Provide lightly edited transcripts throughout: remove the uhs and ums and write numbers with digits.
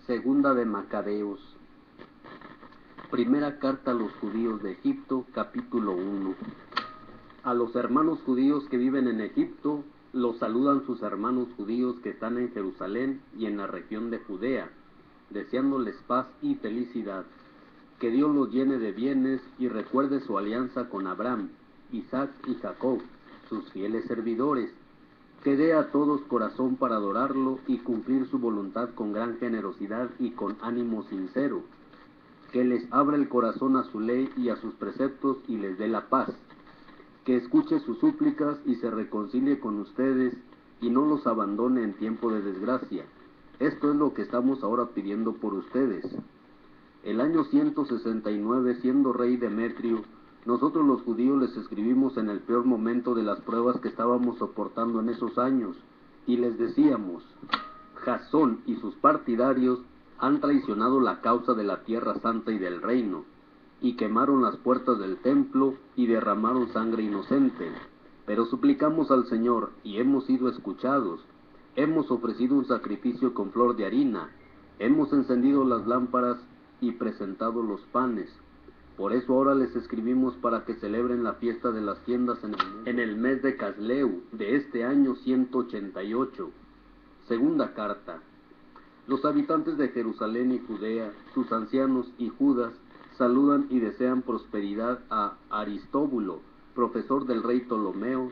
Segunda de Macabeos. Primera carta a los judíos de Egipto, capítulo 1. A los hermanos judíos que viven en Egipto, los saludan sus hermanos judíos que están en Jerusalén y en la región de Judea, deseándoles paz y felicidad. Que Dios los llene de bienes y recuerde su alianza con Abraham, Isaac y Jacob, sus fieles servidores. Que dé a todos corazón para adorarlo y cumplir su voluntad con gran generosidad y con ánimo sincero. Que les abra el corazón a su ley y a sus preceptos y les dé la paz. Que escuche sus súplicas y se reconcilie con ustedes y no los abandone en tiempo de desgracia. Esto es lo que estamos ahora pidiendo por ustedes. El año 169, siendo rey Demetrio, nosotros los judíos les escribimos en el peor momento de las pruebas que estábamos soportando en esos años, y les decíamos: Jasón y sus partidarios han traicionado la causa de la tierra santa y del reino, y quemaron las puertas del templo y derramaron sangre inocente. Pero suplicamos al Señor y hemos sido escuchados. Hemos ofrecido un sacrificio con flor de harina, hemos encendido las lámparas y presentado los panes. Por eso ahora les escribimos para que celebren la fiesta de las tiendas en el mes de Casleu de este año 188. Segunda carta. Los habitantes de Jerusalén y Judea, sus ancianos y Judas, saludan y desean prosperidad a Aristóbulo, profesor del rey Ptolomeo,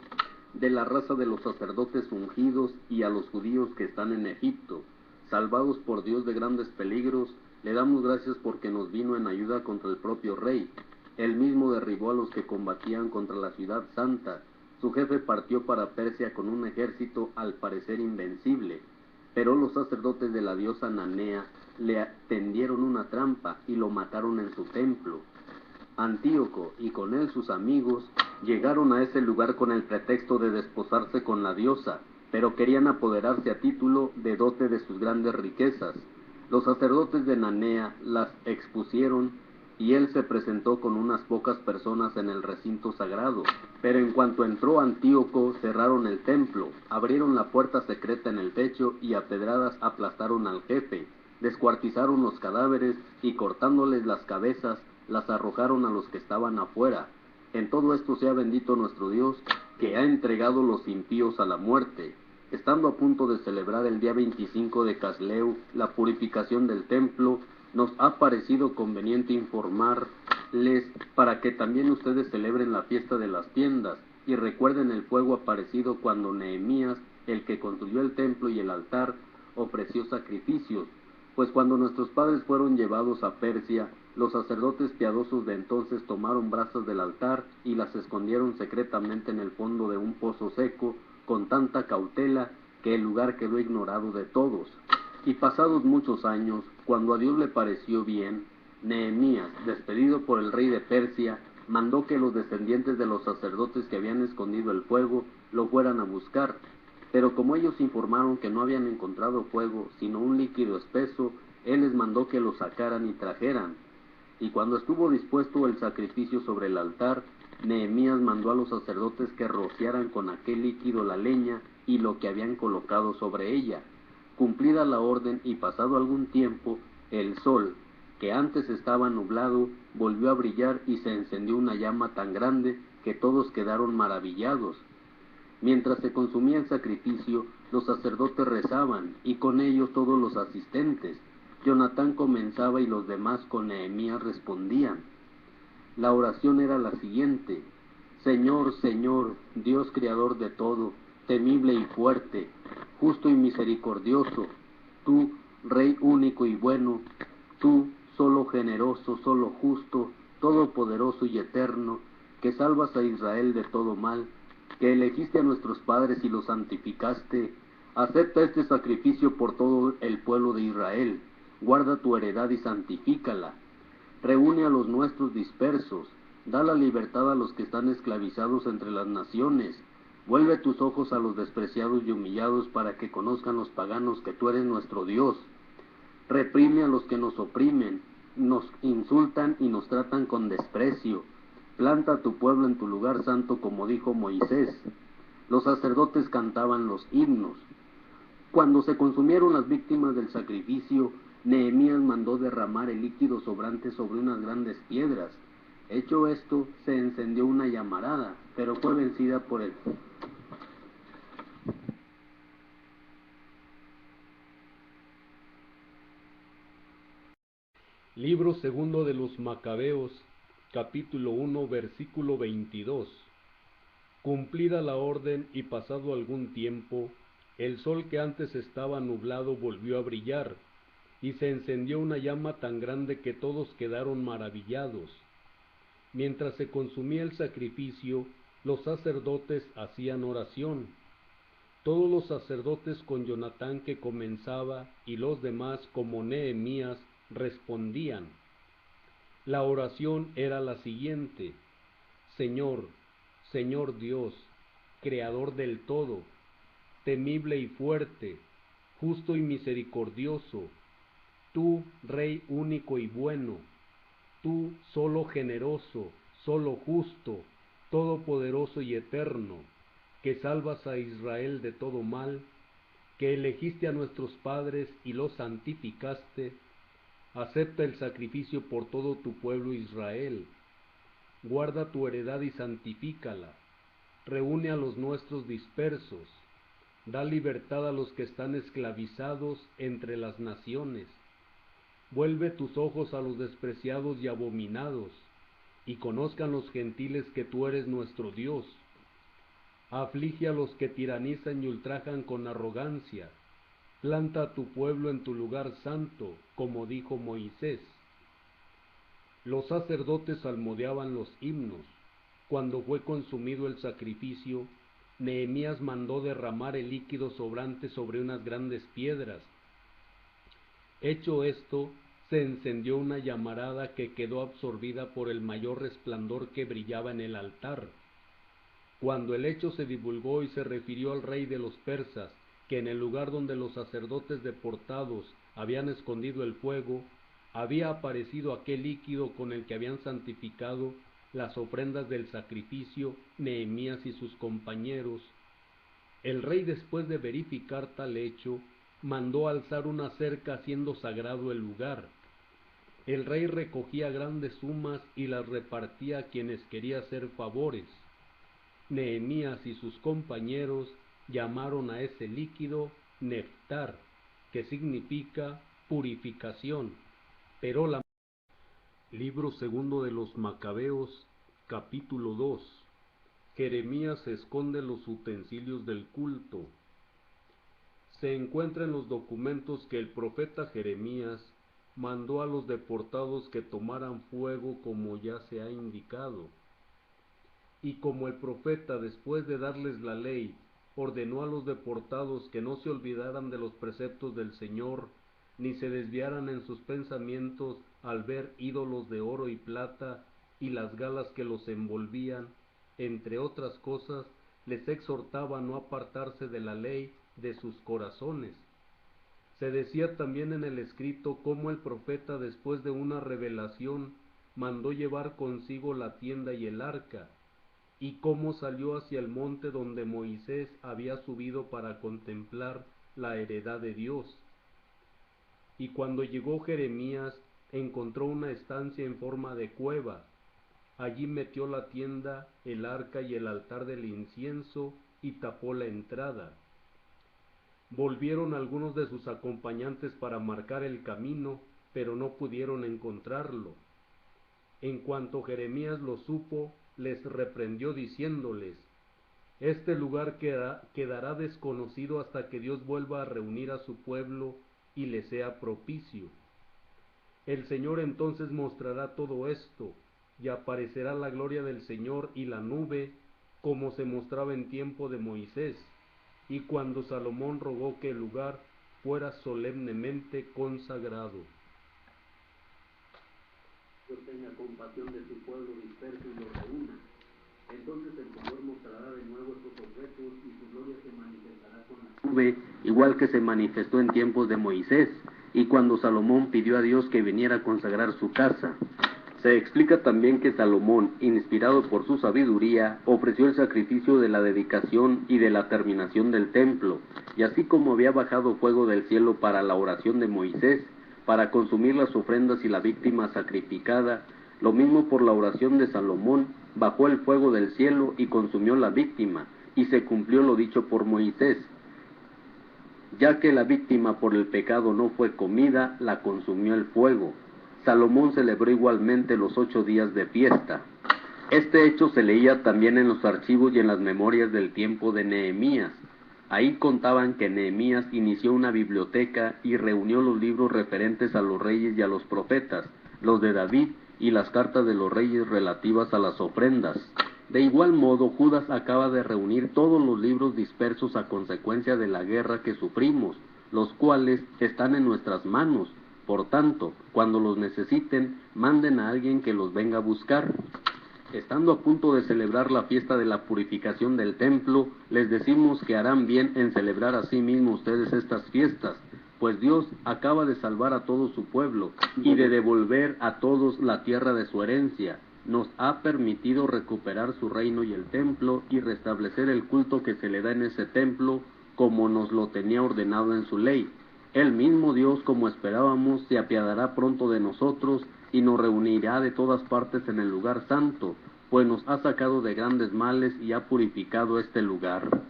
de la raza de los sacerdotes ungidos, y a los judíos que están en Egipto, salvados por Dios de grandes peligros. Le damos gracias porque nos vino en ayuda contra el propio rey. Él mismo derribó a los que combatían contra la ciudad santa. Su jefe partió para Persia con un ejército al parecer invencible. Pero los sacerdotes de la diosa Nanea le tendieron una trampa y lo mataron en su templo. Antíoco y con él sus amigos llegaron a ese lugar con el pretexto de desposarse con la diosa, pero querían apoderarse a título de dote de sus grandes riquezas. Los sacerdotes de Nanea las expusieron y él se presentó con unas pocas personas en el recinto sagrado. Pero en cuanto entró Antíoco, cerraron el templo, abrieron la puerta secreta en el techo y a pedradas aplastaron al jefe, descuartizaron los cadáveres y cortándoles las cabezas, las arrojaron a los que estaban afuera. En todo esto sea bendito nuestro Dios, que ha entregado los impíos a la muerte. Estando a punto de celebrar el día 25 de Casleu la purificación del templo, nos ha parecido conveniente informarles para que también ustedes celebren la fiesta de las tiendas y recuerden el fuego aparecido cuando Nehemías, el que construyó el templo y el altar, ofreció sacrificios. Pues cuando nuestros padres fueron llevados a Persia, los sacerdotes piadosos de entonces tomaron brasas del altar y las escondieron secretamente en el fondo de un pozo seco, con tanta cautela que el lugar quedó ignorado de todos. Y pasados muchos años, cuando a Dios le pareció bien, Nehemías, despedido por el rey de Persia, mandó que los descendientes de los sacerdotes que habían escondido el fuego lo fueran a buscar. Pero como ellos informaron que no habían encontrado fuego, sino un líquido espeso, él les mandó que lo sacaran y trajeran. Y cuando estuvo dispuesto el sacrificio sobre el altar, Nehemías mandó a los sacerdotes que rociaran con aquel líquido la leña y lo que habían colocado sobre ella. Cumplida la orden y pasado algún tiempo, el sol, que antes estaba nublado, volvió a brillar y se encendió una llama tan grande que todos quedaron maravillados. Mientras se consumía el sacrificio, los sacerdotes rezaban, y con ellos todos los asistentes. Jonatán comenzaba y los demás con Nehemías respondían. La oración era la siguiente: Señor, Señor, Dios creador de todo, temible y fuerte, justo y misericordioso, tú, Rey único y bueno, tú, solo generoso, solo justo, todopoderoso y eterno, que salvas a Israel de todo mal, que elegiste a nuestros padres y los santificaste, acepta este sacrificio por todo el pueblo de Israel, guarda tu heredad y santifícala. Reúne a los nuestros dispersos, da la libertad a los que están esclavizados entre las naciones. Vuelve tus ojos a los despreciados y humillados para que conozcan los paganos que tú eres nuestro Dios. Reprime a los que nos oprimen, nos insultan y nos tratan con desprecio. Planta a tu pueblo en tu lugar santo como dijo Moisés. Los sacerdotes cantaban los himnos. Cuando se consumieron las víctimas del sacrificio, Nehemías mandó derramar el líquido sobrante sobre unas grandes piedras. Hecho esto, se encendió una llamarada, pero fue vencida por el Libro segundo de los Macabeos, capítulo 1, versículo 22. Cumplida la orden y pasado algún tiempo, el sol que antes estaba nublado volvió a brillar, y se encendió una llama tan grande que todos quedaron maravillados. Mientras se consumía el sacrificio, los sacerdotes hacían oración. Todos los sacerdotes con Jonatán que comenzaba y los demás como Nehemías respondían. La oración era la siguiente: Señor, Señor Dios, Creador del todo, temible y fuerte, justo y misericordioso, tú, Rey único y bueno, tú, solo generoso, solo justo, todopoderoso y eterno, que salvas a Israel de todo mal, que elegiste a nuestros padres y los santificaste, acepta el sacrificio por todo tu pueblo Israel. Guarda tu heredad y santifícala. Reúne a los nuestros dispersos. Da libertad a los que están esclavizados entre las naciones. Vuelve tus ojos a los despreciados y abominados, y conozcan los gentiles que tú eres nuestro Dios. Aflige a los que tiranizan y ultrajan con arrogancia. Planta a tu pueblo en tu lugar santo, como dijo Moisés. Los sacerdotes salmodiaban los himnos. Cuando fue consumido el sacrificio, Nehemías mandó derramar el líquido sobrante sobre unas grandes piedras. Hecho esto, se encendió una llamarada que quedó absorbida por el mayor resplandor que brillaba en el altar. Cuando el hecho se divulgó y se refirió al rey de los persas, que en el lugar donde los sacerdotes deportados habían escondido el fuego, había aparecido aquel líquido con el que habían santificado las ofrendas del sacrificio Nehemías y sus compañeros, el rey, después de verificar tal hecho, mandó alzar una cerca haciendo sagrado el lugar. El rey recogía grandes sumas y las repartía a quienes quería hacer favores. Nehemías y sus compañeros llamaron a ese líquido Neftar, que significa purificación. Pero la Libro segundo de los Macabeos, capítulo 2. Jeremías esconde los utensilios del culto. Se encuentra en los documentos que el profeta Jeremías mandó a los deportados que tomaran fuego como ya se ha indicado. Y como el profeta, después de darles la ley, ordenó a los deportados que no se olvidaran de los preceptos del Señor, ni se desviaran en sus pensamientos al ver ídolos de oro y plata y las galas que los envolvían, entre otras cosas, les exhortaba a no apartarse de la ley de sus corazones. Se decía también en el escrito cómo el profeta, después de una revelación, mandó llevar consigo la tienda y el arca, y cómo salió hacia el monte donde Moisés había subido para contemplar la heredad de Dios. Y cuando llegó Jeremías, encontró una estancia en forma de cueva. Allí metió la tienda, el arca y el altar del incienso, y tapó la entrada. Volvieron algunos de sus acompañantes para marcar el camino, pero no pudieron encontrarlo. En cuanto Jeremías lo supo, les reprendió diciéndoles: este lugar quedará desconocido hasta que Dios vuelva a reunir a su pueblo y le sea propicio. El Señor entonces mostrará todo esto, y aparecerá la gloria del Señor y la nube, como se mostraba en tiempo de Moisés, y cuando Salomón rogó que el lugar fuera solemnemente consagrado. Dios tenga compasión de su pueblo disperso y lo reúna. Entonces el Señor mostrará de nuevo estos objetos y su gloria se manifestará con la nube, igual que se manifestó en tiempos de Moisés, y cuando Salomón pidió a Dios que viniera a consagrar su casa. Se explica también que Salomón, inspirado por su sabiduría, ofreció el sacrificio de la dedicación y de la terminación del templo, y así como había bajado fuego del cielo para la oración de Moisés, para consumir las ofrendas y la víctima sacrificada. Lo mismo por la oración de Salomón, bajó el fuego del cielo y consumió la víctima, y se cumplió lo dicho por Moisés. Ya que la víctima por el pecado no fue comida, la consumió el fuego. Salomón celebró igualmente los 8 días de fiesta. Este hecho se leía también en los archivos y en las memorias del tiempo de Nehemías. Ahí contaban que Nehemías inició una biblioteca y reunió los libros referentes a los reyes y a los profetas, los de David y las cartas de los reyes relativas a las ofrendas. De igual modo, Judas acaba de reunir todos los libros dispersos a consecuencia de la guerra que sufrimos, los cuales están en nuestras manos. Por tanto, cuando los necesiten, manden a alguien que los venga a buscar. Estando a punto de celebrar la fiesta de la purificación del templo, les decimos que harán bien en celebrar a sí mismos ustedes estas fiestas, pues Dios acaba de salvar a todo su pueblo y de devolver a todos la tierra de su herencia. Nos ha permitido recuperar su reino y el templo y restablecer el culto que se le da en ese templo como nos lo tenía ordenado en su ley. El mismo Dios, como esperábamos, se apiadará pronto de nosotros y nos reunirá de todas partes en el lugar santo, pues nos ha sacado de grandes males y ha purificado este lugar.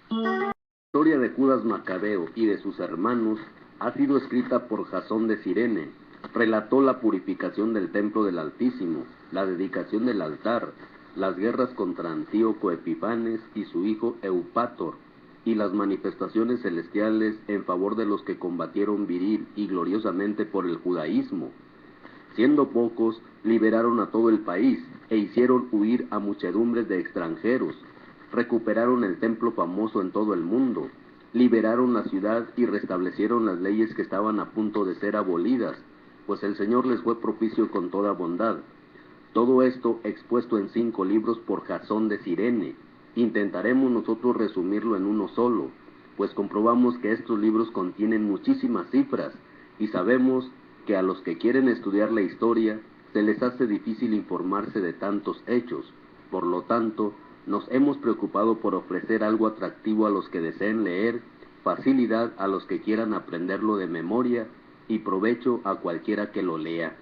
La historia de Judas Macabeo y de sus hermanos ha sido escrita por Jasón de Cirene. Relató la purificación del templo del Altísimo, la dedicación del altar, las guerras contra Antíoco Epifanes y su hijo Eupátor, y las manifestaciones celestiales en favor de los que combatieron viril y gloriosamente por el judaísmo. Siendo pocos, liberaron a todo el país e hicieron huir a muchedumbres de extranjeros. Recuperaron el templo famoso en todo el mundo, liberaron la ciudad y restablecieron las leyes que estaban a punto de ser abolidas, pues el Señor les fue propicio con toda bondad. Todo esto expuesto en 5 libros por Jasón de Cirene. Intentaremos nosotros resumirlo en uno solo, pues comprobamos que estos libros contienen muchísimas cifras, y sabemos que a los que quieren estudiar la historia se les hace difícil informarse de tantos hechos. Por lo tanto, nos hemos preocupado por ofrecer algo atractivo a los que deseen leer, facilidad a los que quieran aprenderlo de memoria y provecho a cualquiera que lo lea.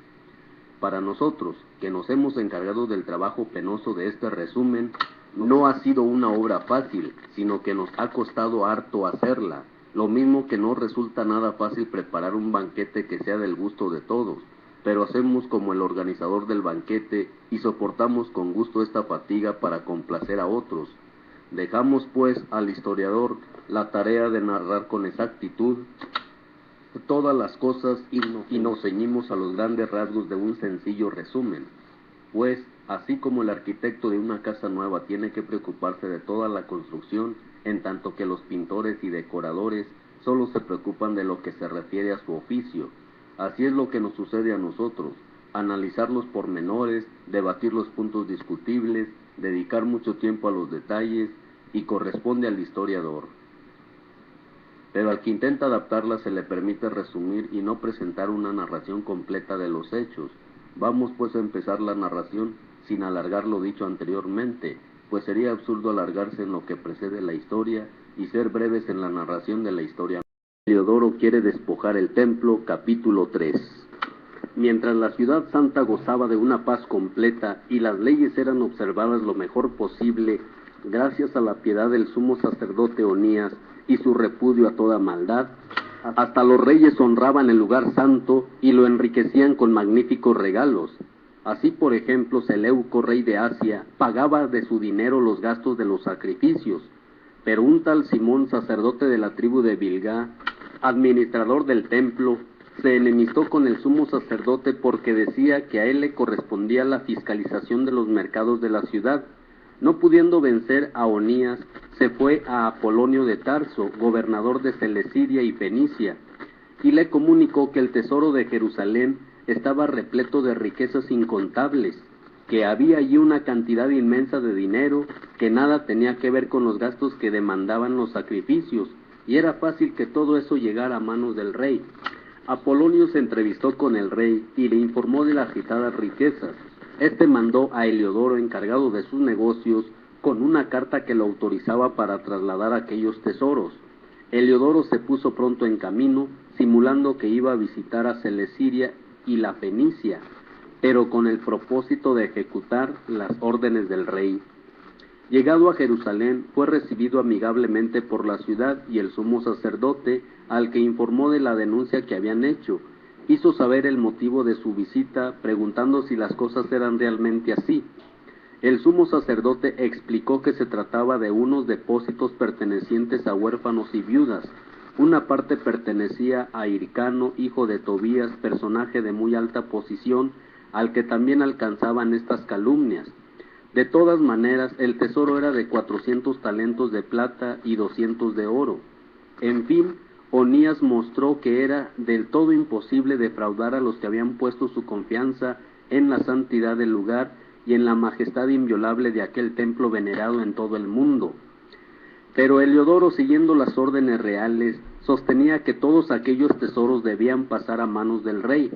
Para nosotros, que nos hemos encargado del trabajo penoso de este resumen, no ha sido una obra fácil, sino que nos ha costado harto hacerla, lo mismo que no resulta nada fácil preparar un banquete que sea del gusto de todos, pero hacemos como el organizador del banquete y soportamos con gusto esta fatiga para complacer a otros. Dejamos pues al historiador la tarea de narrar con exactitud todas las cosas y nos ceñimos a los grandes rasgos de un sencillo resumen, pues así como el arquitecto de una casa nueva tiene que preocuparse de toda la construcción, en tanto que los pintores y decoradores solo se preocupan de lo que se refiere a su oficio, así es lo que nos sucede a nosotros: analizar los pormenores, debatir los puntos discutibles, dedicar mucho tiempo a los detalles, y corresponde al historiador. Pero al que intenta adaptarla se le permite resumir y no presentar una narración completa de los hechos. Vamos pues a empezar la narración sin alargar lo dicho anteriormente, pues sería absurdo alargarse en lo que precede la historia y ser breves en la narración de la historia. Heliodoro quiere despojar el templo, capítulo 3. Mientras la ciudad santa gozaba de una paz completa y las leyes eran observadas lo mejor posible, gracias a la piedad del sumo sacerdote Onías y su repudio a toda maldad, hasta los reyes honraban el lugar santo y lo enriquecían con magníficos regalos. Así, por ejemplo, Seleuco, rey de Asia, pagaba de su dinero los gastos de los sacrificios, pero un tal Simón, sacerdote de la tribu de Bilgá, administrador del templo, se enemistó con el sumo sacerdote porque decía que a él le correspondía la fiscalización de los mercados de la ciudad. No pudiendo vencer a Onías, se fue a Apolonio de Tarso, gobernador de Celesiria y Fenicia, y le comunicó que el tesoro de Jerusalén estaba repleto de riquezas incontables, que había allí una cantidad inmensa de dinero que nada tenía que ver con los gastos que demandaban los sacrificios, y era fácil que todo eso llegara a manos del rey. Apolonio se entrevistó con el rey y le informó de las citadas riquezas. Este mandó a Heliodoro, encargado de sus negocios, con una carta que lo autorizaba para trasladar aquellos tesoros. Heliodoro se puso pronto en camino, simulando que iba a visitar a Celesiria y la Fenicia, pero con el propósito de ejecutar las órdenes del rey. Llegado a Jerusalén, fue recibido amigablemente por la ciudad y el sumo sacerdote, al que informó de la denuncia que habían hecho. Hizo saber el motivo de su visita, preguntando si las cosas eran realmente así. El sumo sacerdote explicó que se trataba de unos depósitos pertenecientes a huérfanos y viudas. Una parte pertenecía a Hircano, hijo de Tobías, personaje de muy alta posición, al que también alcanzaban estas calumnias. De todas maneras, el tesoro era de 400 talentos de plata y 200 de oro. En fin, Onías mostró que era del todo imposible defraudar a los que habían puesto su confianza en la santidad del lugar y en la majestad inviolable de aquel templo venerado en todo el mundo. Pero Heliodoro, siguiendo las órdenes reales, sostenía que todos aquellos tesoros debían pasar a manos del rey.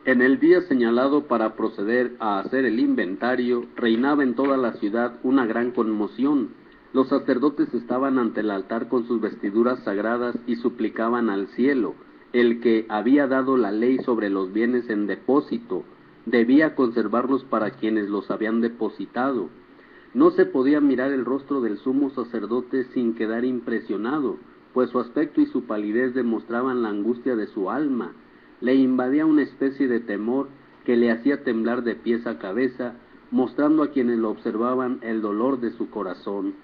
En el día señalado para proceder a hacer el inventario, reinaba en toda la ciudad una gran conmoción. Los sacerdotes estaban ante el altar con sus vestiduras sagradas y suplicaban al cielo, el que había dado la ley sobre los bienes en depósito, debía conservarlos para quienes los habían depositado. No se podía mirar el rostro del sumo sacerdote sin quedar impresionado, pues su aspecto y su palidez demostraban la angustia de su alma. Le invadía una especie de temor que le hacía temblar de pies a cabeza, mostrando a quienes lo observaban el dolor de su corazón.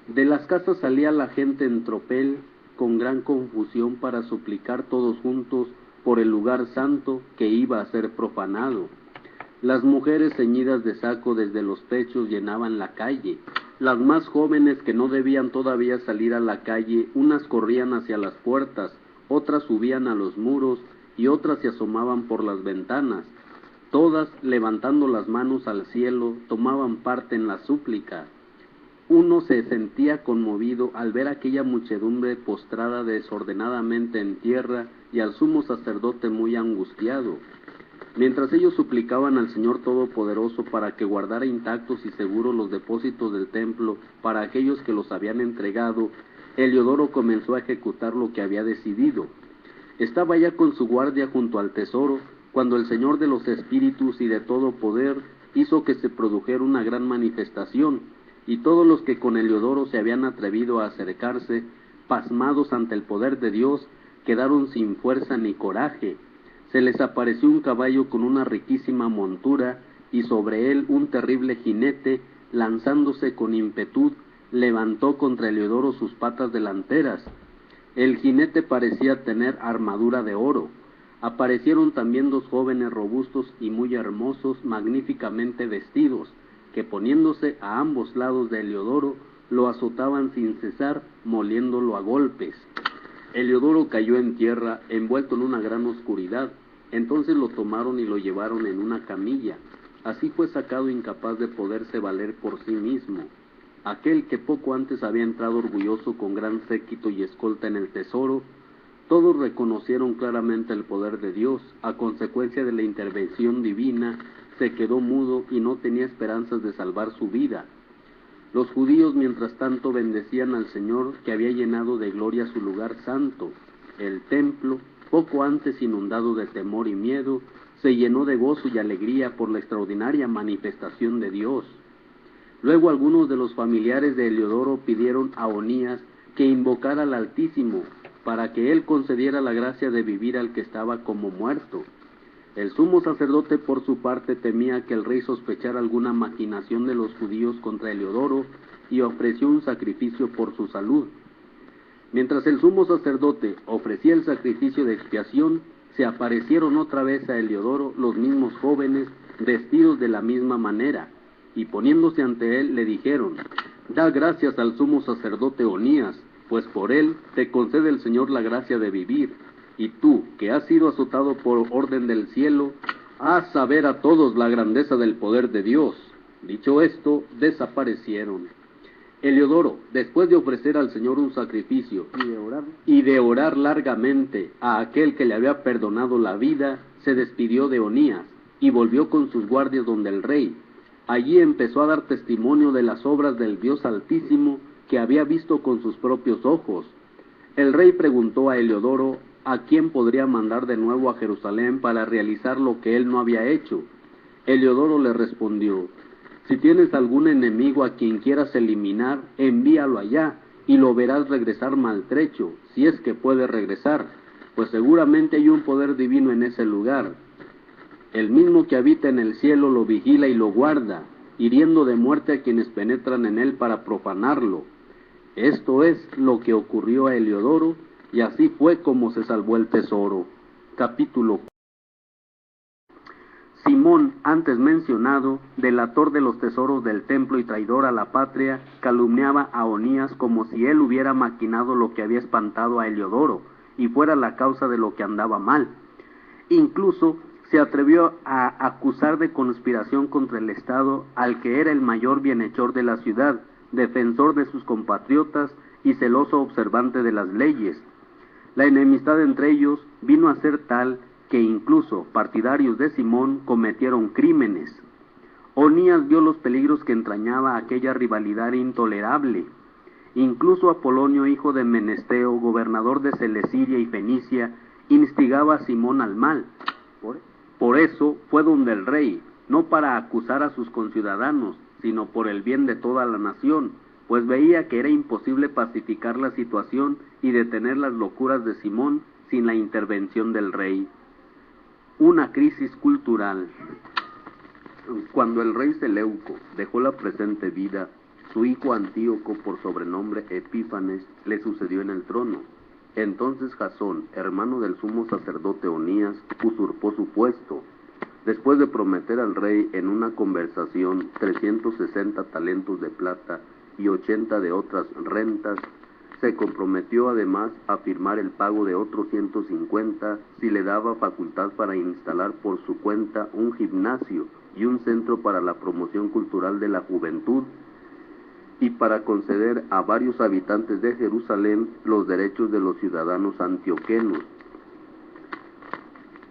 De las casas salía la gente en tropel, con gran confusión, para suplicar todos juntos por el lugar santo que iba a ser profanado. Las mujeres ceñidas de saco desde los pechos llenaban la calle. Las más jóvenes, que no debían todavía salir a la calle, unas corrían hacia las puertas, otras subían a los muros y otras se asomaban por las ventanas. Todas, levantando las manos al cielo, tomaban parte en la súplica. Uno se sentía conmovido al ver aquella muchedumbre postrada desordenadamente en tierra y al sumo sacerdote muy angustiado. Mientras ellos suplicaban al Señor Todopoderoso para que guardara intactos y seguros los depósitos del templo para aquellos que los habían entregado, Heliodoro comenzó a ejecutar lo que había decidido. Estaba ya con su guardia junto al tesoro, cuando el Señor de los Espíritus y de todo poder hizo que se produjera una gran manifestación, y todos los que con Heliodoro se habían atrevido a acercarse, pasmados ante el poder de Dios, quedaron sin fuerza ni coraje. Se les apareció un caballo con una riquísima montura, y sobre él un terrible jinete, lanzándose con ímpetu, levantó contra Heliodoro sus patas delanteras. El jinete parecía tener armadura de oro. Aparecieron también dos jóvenes robustos y muy hermosos, magníficamente vestidos, que poniéndose a ambos lados de Heliodoro, lo azotaban sin cesar, moliéndolo a golpes. Heliodoro cayó en tierra, envuelto en una gran oscuridad. Entonces lo tomaron y lo llevaron en una camilla. Así fue sacado incapaz de poderse valer por sí mismo. Aquel que poco antes había entrado orgulloso con gran séquito y escolta en el tesoro, todos reconocieron claramente el poder de Dios. A consecuencia de la intervención divina, se quedó mudo y no tenía esperanzas de salvar su vida. Los judíos, mientras tanto, bendecían al Señor, que había llenado de gloria su lugar santo. El templo, poco antes inundado de temor y miedo, se llenó de gozo y alegría por la extraordinaria manifestación de Dios. Luego algunos de los familiares de Heliodoro pidieron a Onías que invocara al Altísimo, para que él concediera la gracia de vivir al que estaba como muerto. El sumo sacerdote, por su parte, temía que el rey sospechara alguna maquinación de los judíos contra Heliodoro, y ofreció un sacrificio por su salud. Mientras el sumo sacerdote ofrecía el sacrificio de expiación, se aparecieron otra vez a Heliodoro los mismos jóvenes, vestidos de la misma manera, y poniéndose ante él le dijeron: «Da gracias al sumo sacerdote Onías, pues por él te concede el Señor la gracia de vivir, y tú, que has sido azotado por orden del cielo, haz saber a todos la grandeza del poder de Dios». Dicho esto, desaparecieron. Heliodoro, después de ofrecer al Señor un sacrificio y de orar largamente a aquel que le había perdonado la vida, se despidió de Onías y volvió con sus guardias donde el rey. Allí empezó a dar testimonio de las obras del Dios Altísimo que había visto con sus propios ojos. El rey preguntó a Heliodoro a quién podría mandar de nuevo a Jerusalén para realizar lo que él no había hecho. Heliodoro le respondió: si tienes algún enemigo a quien quieras eliminar, envíalo allá, y lo verás regresar maltrecho, si es que puede regresar, pues seguramente hay un poder divino en ese lugar. El mismo que habita en el cielo lo vigila y lo guarda, hiriendo de muerte a quienes penetran en él para profanarlo. Esto es lo que ocurrió a Heliodoro, y así fue como se salvó el tesoro. Capítulo. Simón, antes mencionado, delator de los tesoros del templo y traidor a la patria, calumniaba a Onías como si él hubiera maquinado lo que había espantado a Heliodoro, y fuera la causa de lo que andaba mal. Incluso se atrevió a acusar de conspiración contra el Estado al que era el mayor bienhechor de la ciudad, defensor de sus compatriotas y celoso observante de las leyes. La enemistad entre ellos vino a ser tal que incluso partidarios de Simón cometieron crímenes. Onías vio los peligros que entrañaba aquella rivalidad intolerable. Incluso Apolonio, hijo de Menesteo, gobernador de Celesyria y Fenicia, instigaba a Simón al mal. Por eso fue donde el rey, no para acusar a sus conciudadanos, sino por el bien de toda la nación, pues veía que era imposible pacificar la situación y detener las locuras de Simón sin la intervención del rey. Una crisis cultural. Cuando el rey Seleuco dejó la presente vida, su hijo Antíoco, por sobrenombre Epífanes, le sucedió en el trono. Entonces Jasón, hermano del sumo sacerdote Onías, usurpó su puesto. Después de prometer al rey en una conversación 360 talentos de plata y 80 de otras rentas, se comprometió además a firmar el pago de otros 150 si le daba facultad para instalar por su cuenta un gimnasio y un centro para la promoción cultural de la juventud, y para conceder a varios habitantes de Jerusalén los derechos de los ciudadanos antioquenos.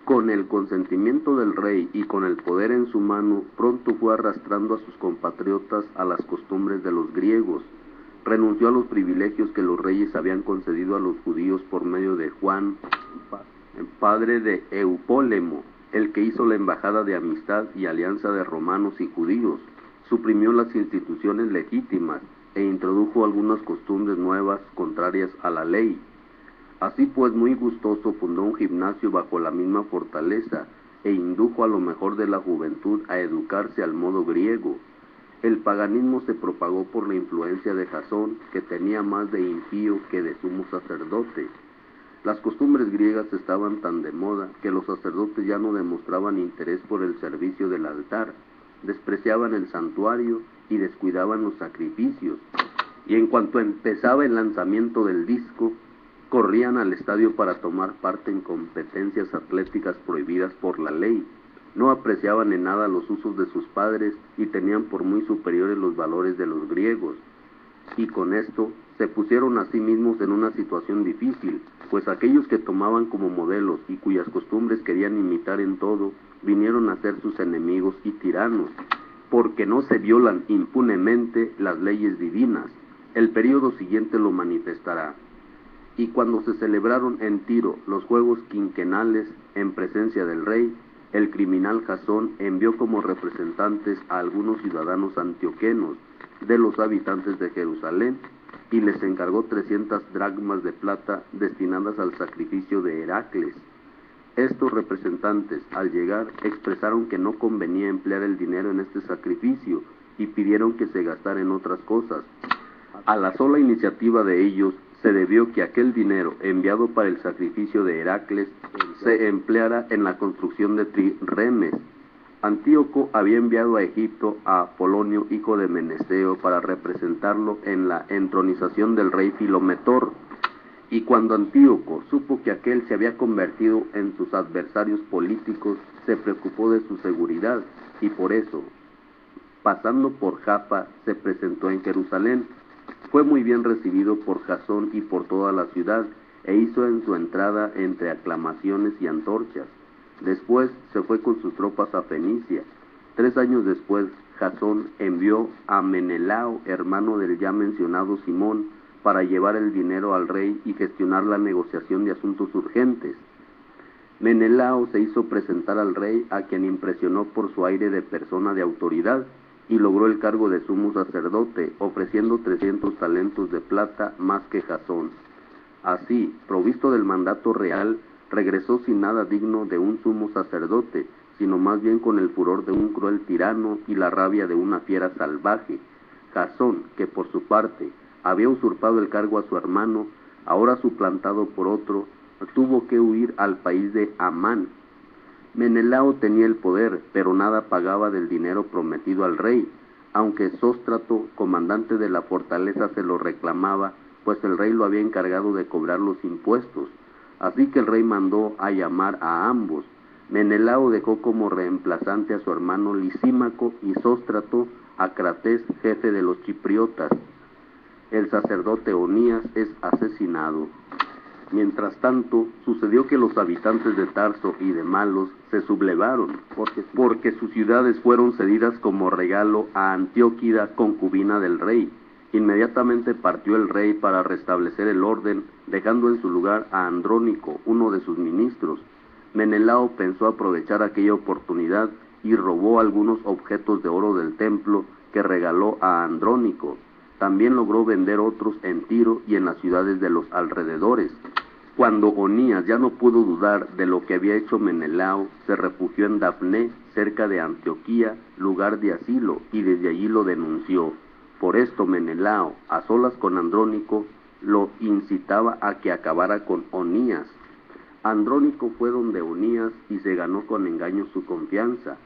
Con el consentimiento del rey y con el poder en su mano, pronto fue arrastrando a sus compatriotas a las costumbres de los griegos. Renunció a los privilegios que los reyes habían concedido a los judíos por medio de Juan, padre de Eupólemo, el que hizo la embajada de amistad y alianza de romanos y judíos. Suprimió las instituciones legítimas e introdujo algunas costumbres nuevas contrarias a la ley. Así pues, muy gustoso, fundó un gimnasio bajo la misma fortaleza e indujo a lo mejor de la juventud a educarse al modo griego. El paganismo se propagó por la influencia de Jasón, que tenía más de impío que de sumo sacerdote. Las costumbres griegas estaban tan de moda que los sacerdotes ya no demostraban interés por el servicio del altar, despreciaban el santuario y descuidaban los sacrificios, y en cuanto empezaba el lanzamiento del disco, corrían al estadio para tomar parte en competencias atléticas prohibidas por la ley. No apreciaban en nada los usos de sus padres y tenían por muy superiores los valores de los griegos. Y con esto se pusieron a sí mismos en una situación difícil, pues aquellos que tomaban como modelos y cuyas costumbres querían imitar en todo, vinieron a ser sus enemigos y tiranos, porque no se violan impunemente las leyes divinas. El período siguiente lo manifestará. Y cuando se celebraron en Tiro los juegos quinquenales en presencia del rey, el criminal Jasón envió como representantes a algunos ciudadanos antioquenos de los habitantes de Jerusalén y les encargó 300 dracmas de plata destinadas al sacrificio de Heracles. Estos representantes, al llegar, expresaron que no convenía emplear el dinero en este sacrificio y pidieron que se gastara en otras cosas. A la sola iniciativa de ellos se debió que aquel dinero enviado para el sacrificio de Heracles se empleara en la construcción de trirremes. Antíoco había enviado a Egipto a Apolonio, hijo de Menesteo, para representarlo en la entronización del rey Filometor. Y cuando Antíoco supo que aquel se había convertido en sus adversarios políticos, se preocupó de su seguridad, y por eso, pasando por Jaffa, se presentó en Jerusalén. Fue muy bien recibido por Jasón y por toda la ciudad, e hizo en su entrada entre aclamaciones y antorchas. Después se fue con sus tropas a Fenicia. 3 años después, Jasón envió a Menelao, hermano del ya mencionado Simón, para llevar el dinero al rey y gestionar la negociación de asuntos urgentes. Menelao se hizo presentar al rey, a quien impresionó por su aire de persona de autoridad, y logró el cargo de sumo sacerdote, ofreciendo 300 talentos de plata más que Jasón. Así, provisto del mandato real, regresó sin nada digno de un sumo sacerdote, sino más bien con el furor de un cruel tirano y la rabia de una fiera salvaje. Jasón, que por su parte había usurpado el cargo a su hermano, ahora suplantado por otro, tuvo que huir al país de Amán. Menelao tenía el poder, pero nada pagaba del dinero prometido al rey, aunque Sóstrato, comandante de la fortaleza, se lo reclamaba, pues el rey lo había encargado de cobrar los impuestos. Así que el rey mandó a llamar a ambos. Menelao dejó como reemplazante a su hermano Lisímaco y Sóstrato a Crates, jefe de los chipriotas. El sacerdote Onías es asesinado. Mientras tanto, sucedió que los habitantes de Tarso y de Malos se sublevaron, porque sus ciudades fueron cedidas como regalo a Antíoquida, concubina del rey. Inmediatamente partió el rey para restablecer el orden, dejando en su lugar a Andrónico, uno de sus ministros. Menelao pensó aprovechar aquella oportunidad y robó algunos objetos de oro del templo que regaló a Andrónico. También logró vender otros en Tiro y en las ciudades de los alrededores. Cuando Onías ya no pudo dudar de lo que había hecho Menelao, se refugió en Dafné, cerca de Antioquía, lugar de asilo, y desde allí lo denunció. Por esto Menelao, a solas con Andrónico, lo incitaba a que acabara con Onías. Andrónico fue donde Onías y se ganó con engaño su confianza.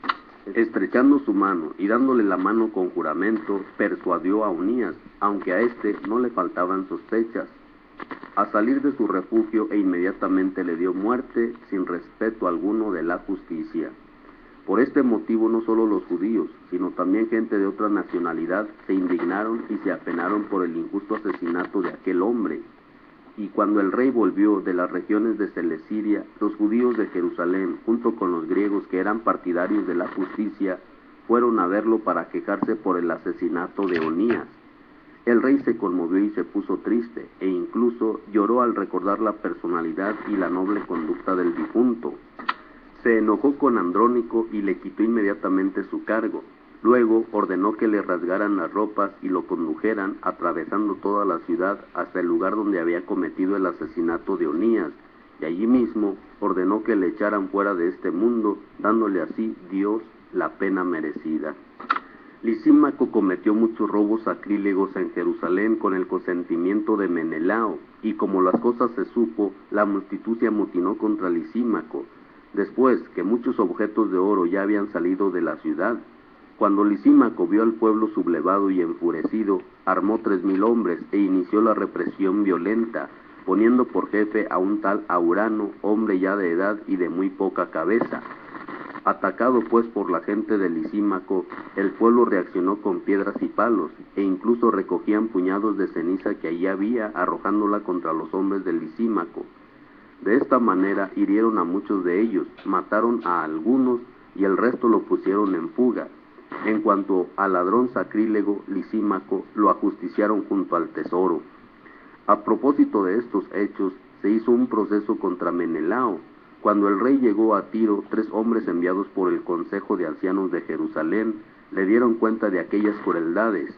Estrechando su mano y dándole la mano con juramento, persuadió a Onías, aunque a éste no le faltaban sospechas, a salir de su refugio, e inmediatamente le dio muerte sin respeto alguno de la justicia. Por este motivo no solo los judíos, sino también gente de otra nacionalidad se indignaron y se apenaron por el injusto asesinato de aquel hombre. Y cuando el rey volvió de las regiones de Celesiria, los judíos de Jerusalén, junto con los griegos que eran partidarios de la justicia, fueron a verlo para quejarse por el asesinato de Onías. El rey se conmovió y se puso triste, e incluso lloró al recordar la personalidad y la noble conducta del difunto. Se enojó con Andrónico y le quitó inmediatamente su cargo. Luego ordenó que le rasgaran las ropas y lo condujeran, atravesando toda la ciudad hasta el lugar donde había cometido el asesinato de Onías, y allí mismo ordenó que le echaran fuera de este mundo, dándole así Dios la pena merecida. Lisímaco cometió muchos robos sacrílegos en Jerusalén con el consentimiento de Menelao, y como las cosas se supo, la multitud se amotinó contra Lisímaco, después que muchos objetos de oro ya habían salido de la ciudad. Cuando Lisímaco vio al pueblo sublevado y enfurecido, armó 3000 hombres e inició la represión violenta, poniendo por jefe a un tal Aurano, hombre ya de edad y de muy poca cabeza. Atacado pues por la gente de Lisímaco, el pueblo reaccionó con piedras y palos, e incluso recogían puñados de ceniza que allí había, arrojándola contra los hombres de Lisímaco. De esta manera hirieron a muchos de ellos, mataron a algunos y el resto lo pusieron en fuga. En cuanto al ladrón sacrílego Lisímaco, lo ajusticiaron junto al tesoro. A propósito de estos hechos, se hizo un proceso contra Menelao. Cuando el rey llegó a Tiro, 3 hombres enviados por el consejo de ancianos de Jerusalén le dieron cuenta de aquellas crueldades.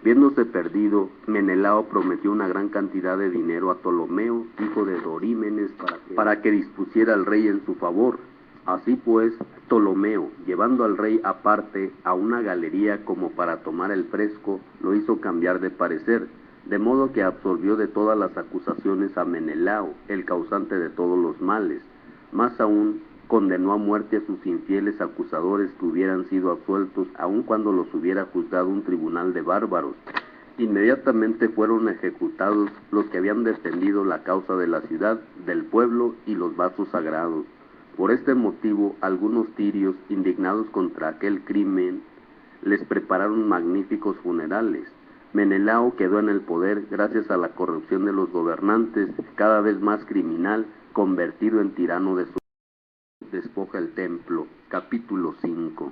Viéndose perdido, Menelao prometió una gran cantidad de dinero a Ptolomeo, hijo de Dorímenes, para que dispusiera al rey en su favor. Así pues, Ptolomeo, llevando al rey aparte a una galería como para tomar el fresco, lo hizo cambiar de parecer, de modo que absolvió de todas las acusaciones a Menelao, el causante de todos los males. Más aún, condenó a muerte a sus infieles acusadores que hubieran sido absueltos, aun cuando los hubiera juzgado un tribunal de bárbaros. Inmediatamente fueron ejecutados los que habían defendido la causa de la ciudad, del pueblo y los vasos sagrados. Por este motivo, algunos tirios, indignados contra aquel crimen, les prepararon magníficos funerales. Menelao quedó en el poder gracias a la corrupción de los gobernantes, cada vez más criminal, convertido en tirano de su despoja el templo. Capítulo 5.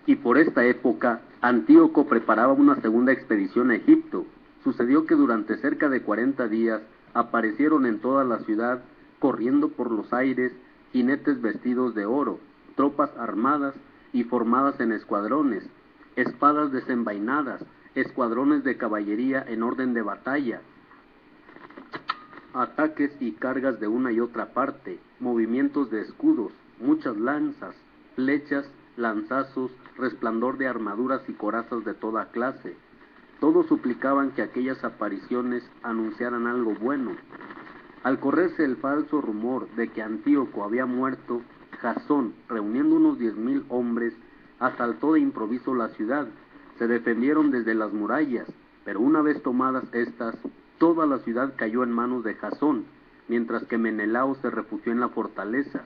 Y por esta época, Antíoco preparaba una segunda expedición a Egipto, Sucedió que durante cerca de 40 días aparecieron en toda la ciudad, corriendo por los aires, jinetes vestidos de oro, tropas armadas y formadas en escuadrones, espadas desenvainadas, escuadrones de caballería en orden de batalla, ataques y cargas de una y otra parte, movimientos de escudos, muchas lanzas, flechas, lanzazos, resplandor de armaduras y corazas de toda clase. Todos suplicaban que aquellas apariciones anunciaran algo bueno. Al correrse el falso rumor de que Antíoco había muerto, Jasón, reuniendo unos 10,000 hombres, asaltó de improviso la ciudad. Se defendieron desde las murallas, pero una vez tomadas estas, toda la ciudad cayó en manos de Jasón, mientras que Menelao se refugió en la fortaleza.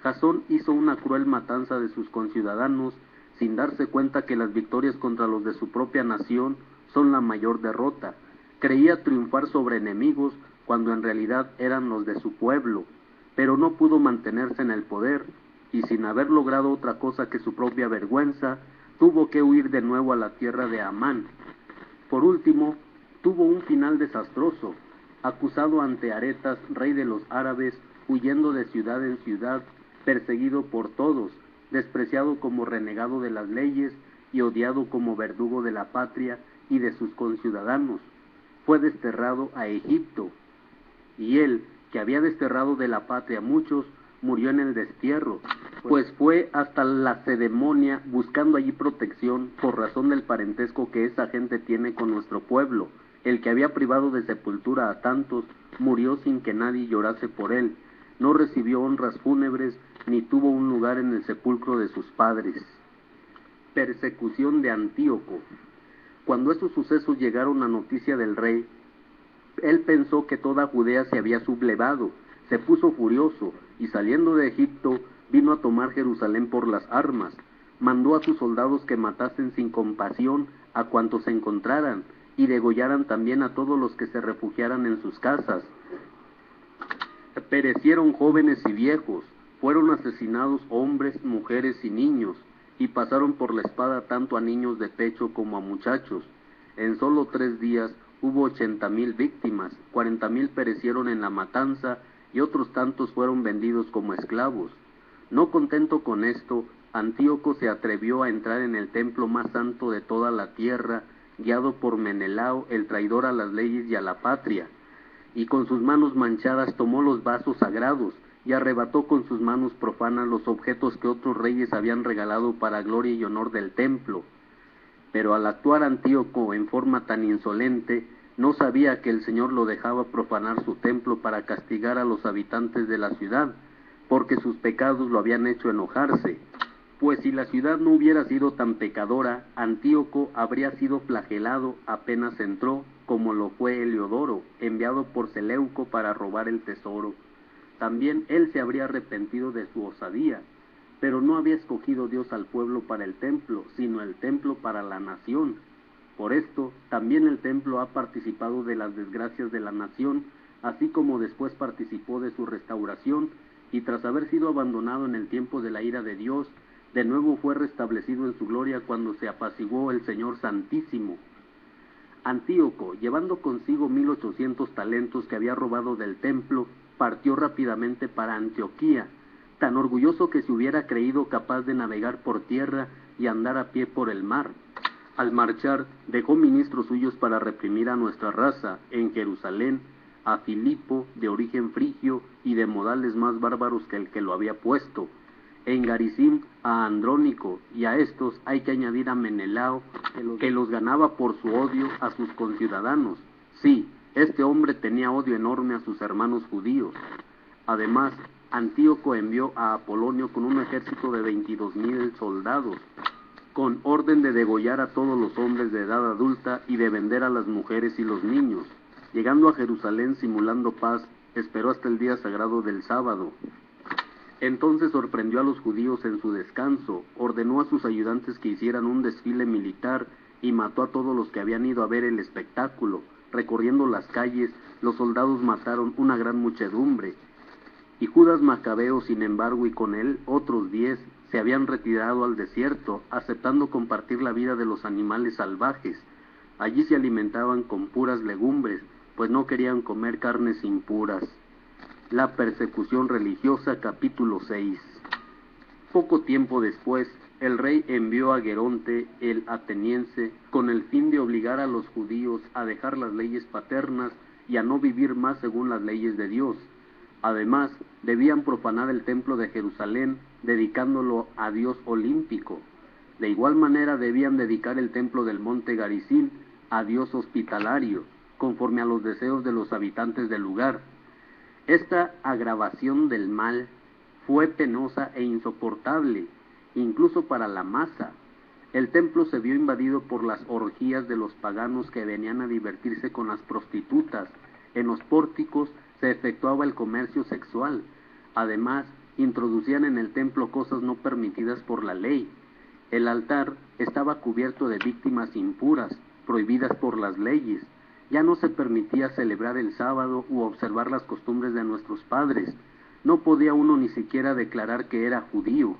Jasón hizo una cruel matanza de sus conciudadanos, sin darse cuenta que las victorias contra los de su propia nación son la mayor derrota. Creía triunfar sobre enemigos cuando en realidad eran los de su pueblo, pero no pudo mantenerse en el poder, y sin haber logrado otra cosa que su propia vergüenza, tuvo que huir de nuevo a la tierra de Amán. Por último, tuvo un final desastroso, acusado ante Aretas, rey de los árabes, huyendo de ciudad en ciudad, perseguido por todos, despreciado como renegado de las leyes y odiado como verdugo de la patria y de sus conciudadanos. Fue desterrado a Egipto, y él, que había desterrado de la patria muchos, murió en el destierro, pues fue hasta la Lacedemonia buscando allí protección por razón del parentesco que esa gente tiene con nuestro pueblo. El que había privado de sepultura a tantos murió sin que nadie llorase por él, no recibió honras fúnebres ni tuvo un lugar en el sepulcro de sus padres. Persecución de Antíoco. Cuando estos sucesos llegaron a noticia del rey, él pensó que toda Judea se había sublevado, se puso furioso, y saliendo de Egipto, vino a tomar Jerusalén por las armas. Mandó a sus soldados que matasen sin compasión a cuantos se encontraran, y degollaran también a todos los que se refugiaran en sus casas. Perecieron jóvenes y viejos, fueron asesinados hombres, mujeres y niños, y pasaron por la espada tanto a niños de pecho como a muchachos. En solo 3 días hubo 80,000 víctimas, 40,000 perecieron en la matanza, y otros tantos fueron vendidos como esclavos. No contento con esto, Antíoco se atrevió a entrar en el templo más santo de toda la tierra, guiado por Menelao, el traidor a las leyes y a la patria, y con sus manos manchadas tomó los vasos sagrados, y arrebató con sus manos profanas los objetos que otros reyes habían regalado para gloria y honor del templo. Pero al actuar Antíoco en forma tan insolente, no sabía que el Señor lo dejaba profanar su templo para castigar a los habitantes de la ciudad, porque sus pecados lo habían hecho enojarse. Pues si la ciudad no hubiera sido tan pecadora, Antíoco habría sido flagelado apenas entró, como lo fue Heliodoro, enviado por Seleuco para robar el tesoro. También él se habría arrepentido de su osadía, pero no había escogido Dios al pueblo para el templo, sino el templo para la nación. Por esto, también el templo ha participado de las desgracias de la nación, así como después participó de su restauración, y tras haber sido abandonado en el tiempo de la ira de Dios, de nuevo fue restablecido en su gloria cuando se apaciguó el Señor Santísimo. Antíoco, llevando consigo 1,800 talentos que había robado del templo, partió rápidamente para Antioquía, tan orgulloso que se hubiera creído capaz de navegar por tierra y andar a pie por el mar. Al marchar, dejó ministros suyos para reprimir a nuestra raza en Jerusalén, a Filipo, de origen frigio y de modales más bárbaros que el que lo había puesto, en Garisim a Andrónico, y a estos hay que añadir a Menelao, que los ganaba por su odio a sus conciudadanos. Sí, este hombre tenía odio enorme a sus hermanos judíos. Además, Antíoco envió a Apolonio con un ejército de 22,000 soldados, con orden de degollar a todos los hombres de edad adulta y de vender a las mujeres y los niños. Llegando a Jerusalén simulando paz, esperó hasta el día sagrado del sábado. Entonces sorprendió a los judíos en su descanso, ordenó a sus ayudantes que hicieran un desfile militar y mató a todos los que habían ido a ver el espectáculo. Recorriendo las calles, los soldados mataron una gran muchedumbre. Y Judas Macabeo, sin embargo, y con él otros 10, se habían retirado al desierto, aceptando compartir la vida de los animales salvajes. Allí se alimentaban con puras legumbres, pues no querían comer carnes impuras. La persecución religiosa, capítulo 6. Poco tiempo después, el rey envió a Geronte el ateniense con el fin de obligar a los judíos a dejar las leyes paternas y a no vivir más según las leyes de Dios. Además, debían profanar el templo de Jerusalén, dedicándolo a Dios olímpico. De igual manera debían dedicar el templo del monte Garizim a Dios hospitalario, conforme a los deseos de los habitantes del lugar. Esta agravación del mal fue penosa e insoportable, incluso para la masa. El templo se vio invadido por las orgías de los paganos que venían a divertirse con las prostitutas. En los pórticos se efectuaba el comercio sexual. Además, introducían en el templo cosas no permitidas por la ley. El altar estaba cubierto de víctimas impuras, prohibidas por las leyes. Ya no se permitía celebrar el sábado u observar las costumbres de nuestros padres. No podía uno ni siquiera declarar que era judío.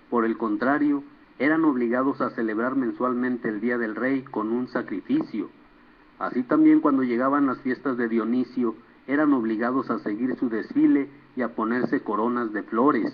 Por el contrario, eran obligados a celebrar mensualmente el Día del Rey con un sacrificio. Así también cuando llegaban las fiestas de Dionisio, eran obligados a seguir su desfile y a ponerse coronas de flores.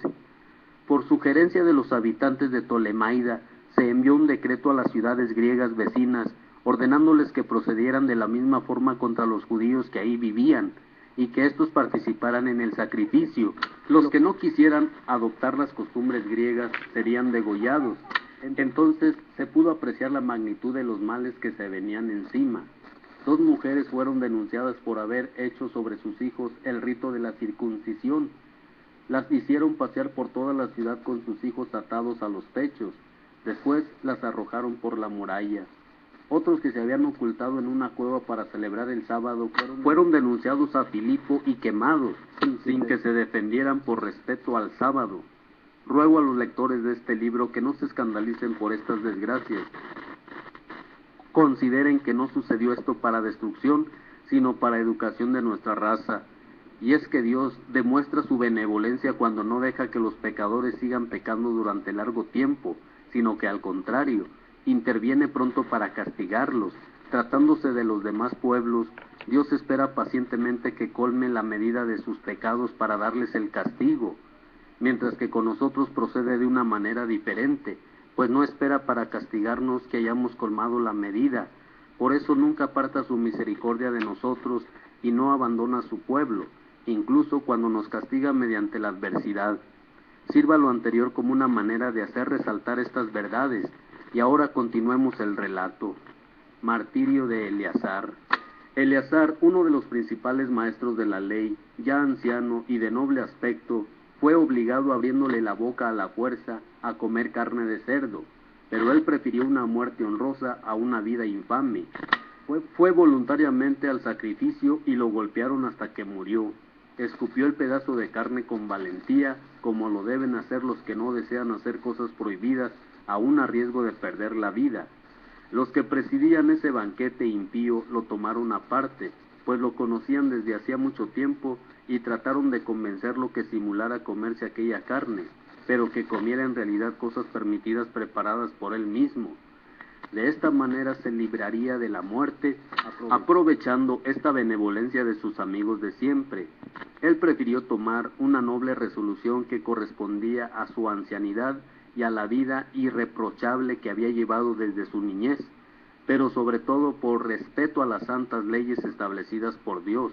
Por sugerencia de los habitantes de Ptolemaida, se envió un decreto a las ciudades griegas vecinas, ordenándoles que procedieran de la misma forma contra los judíos que ahí vivían, y que éstos participaran en el sacrificio. Los que no quisieran adoptar las costumbres griegas serían degollados. Entonces se pudo apreciar la magnitud de los males que se venían encima. 2 mujeres fueron denunciadas por haber hecho sobre sus hijos el rito de la circuncisión. Las hicieron pasear por toda la ciudad con sus hijos atados a los pechos. Después las arrojaron por la muralla. Otros que se habían ocultado en una cueva para celebrar el sábado fueron denunciados a Filipo y quemados, sin que se defendieran por respeto al sábado. Ruego a los lectores de este libro que no se escandalicen por estas desgracias. Consideren que no sucedió esto para destrucción, sino para educación de nuestra raza. Y es que Dios demuestra su benevolencia cuando no deja que los pecadores sigan pecando durante largo tiempo, sino que al contrario, interviene pronto para castigarlos. Tratándose de los demás pueblos, Dios espera pacientemente que colme la medida de sus pecados para darles el castigo, mientras que con nosotros procede de una manera diferente, pues no espera para castigarnos que hayamos colmado la medida. Por eso nunca aparta su misericordia de nosotros y no abandona a su pueblo, incluso cuando nos castiga mediante la adversidad. Sirva lo anterior como una manera de hacer resaltar estas verdades. Y ahora continuemos el relato. Martirio de Eleazar. Eleazar, uno de los principales maestros de la ley, ya anciano y de noble aspecto, fue obligado abriéndole la boca a la fuerza a comer carne de cerdo, pero él prefirió una muerte honrosa a una vida infame. Fue voluntariamente al sacrificio y lo golpearon hasta que murió. Escupió el pedazo de carne con valentía, como lo deben hacer los que no desean hacer cosas prohibidas, aún a riesgo de perder la vida. Los que presidían ese banquete impío lo tomaron aparte, pues lo conocían desde hacía mucho tiempo y trataron de convencerlo que simulara comerse aquella carne, pero que comiera en realidad cosas permitidas preparadas por él mismo. De esta manera se libraría de la muerte, aprovechando esta benevolencia de sus amigos de siempre. Él prefirió tomar una noble resolución que correspondía a su ancianidad y a la vida irreprochable que había llevado desde su niñez, pero sobre todo por respeto a las santas leyes establecidas por Dios.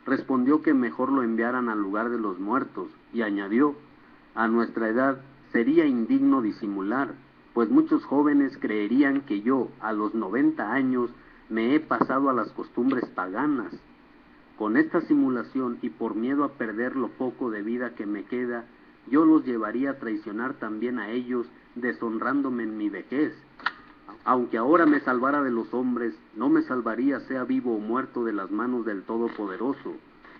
Respondió que mejor lo enviaran al lugar de los muertos, y añadió: a nuestra edad sería indigno disimular, pues muchos jóvenes creerían que yo, a los 90 años, me he pasado a las costumbres paganas. Con esta simulación y por miedo a perder lo poco de vida que me queda, yo los llevaría a traicionar también a ellos, deshonrándome en mi vejez. Aunque ahora me salvara de los hombres, no me salvaría, sea vivo o muerto, de las manos del Todopoderoso.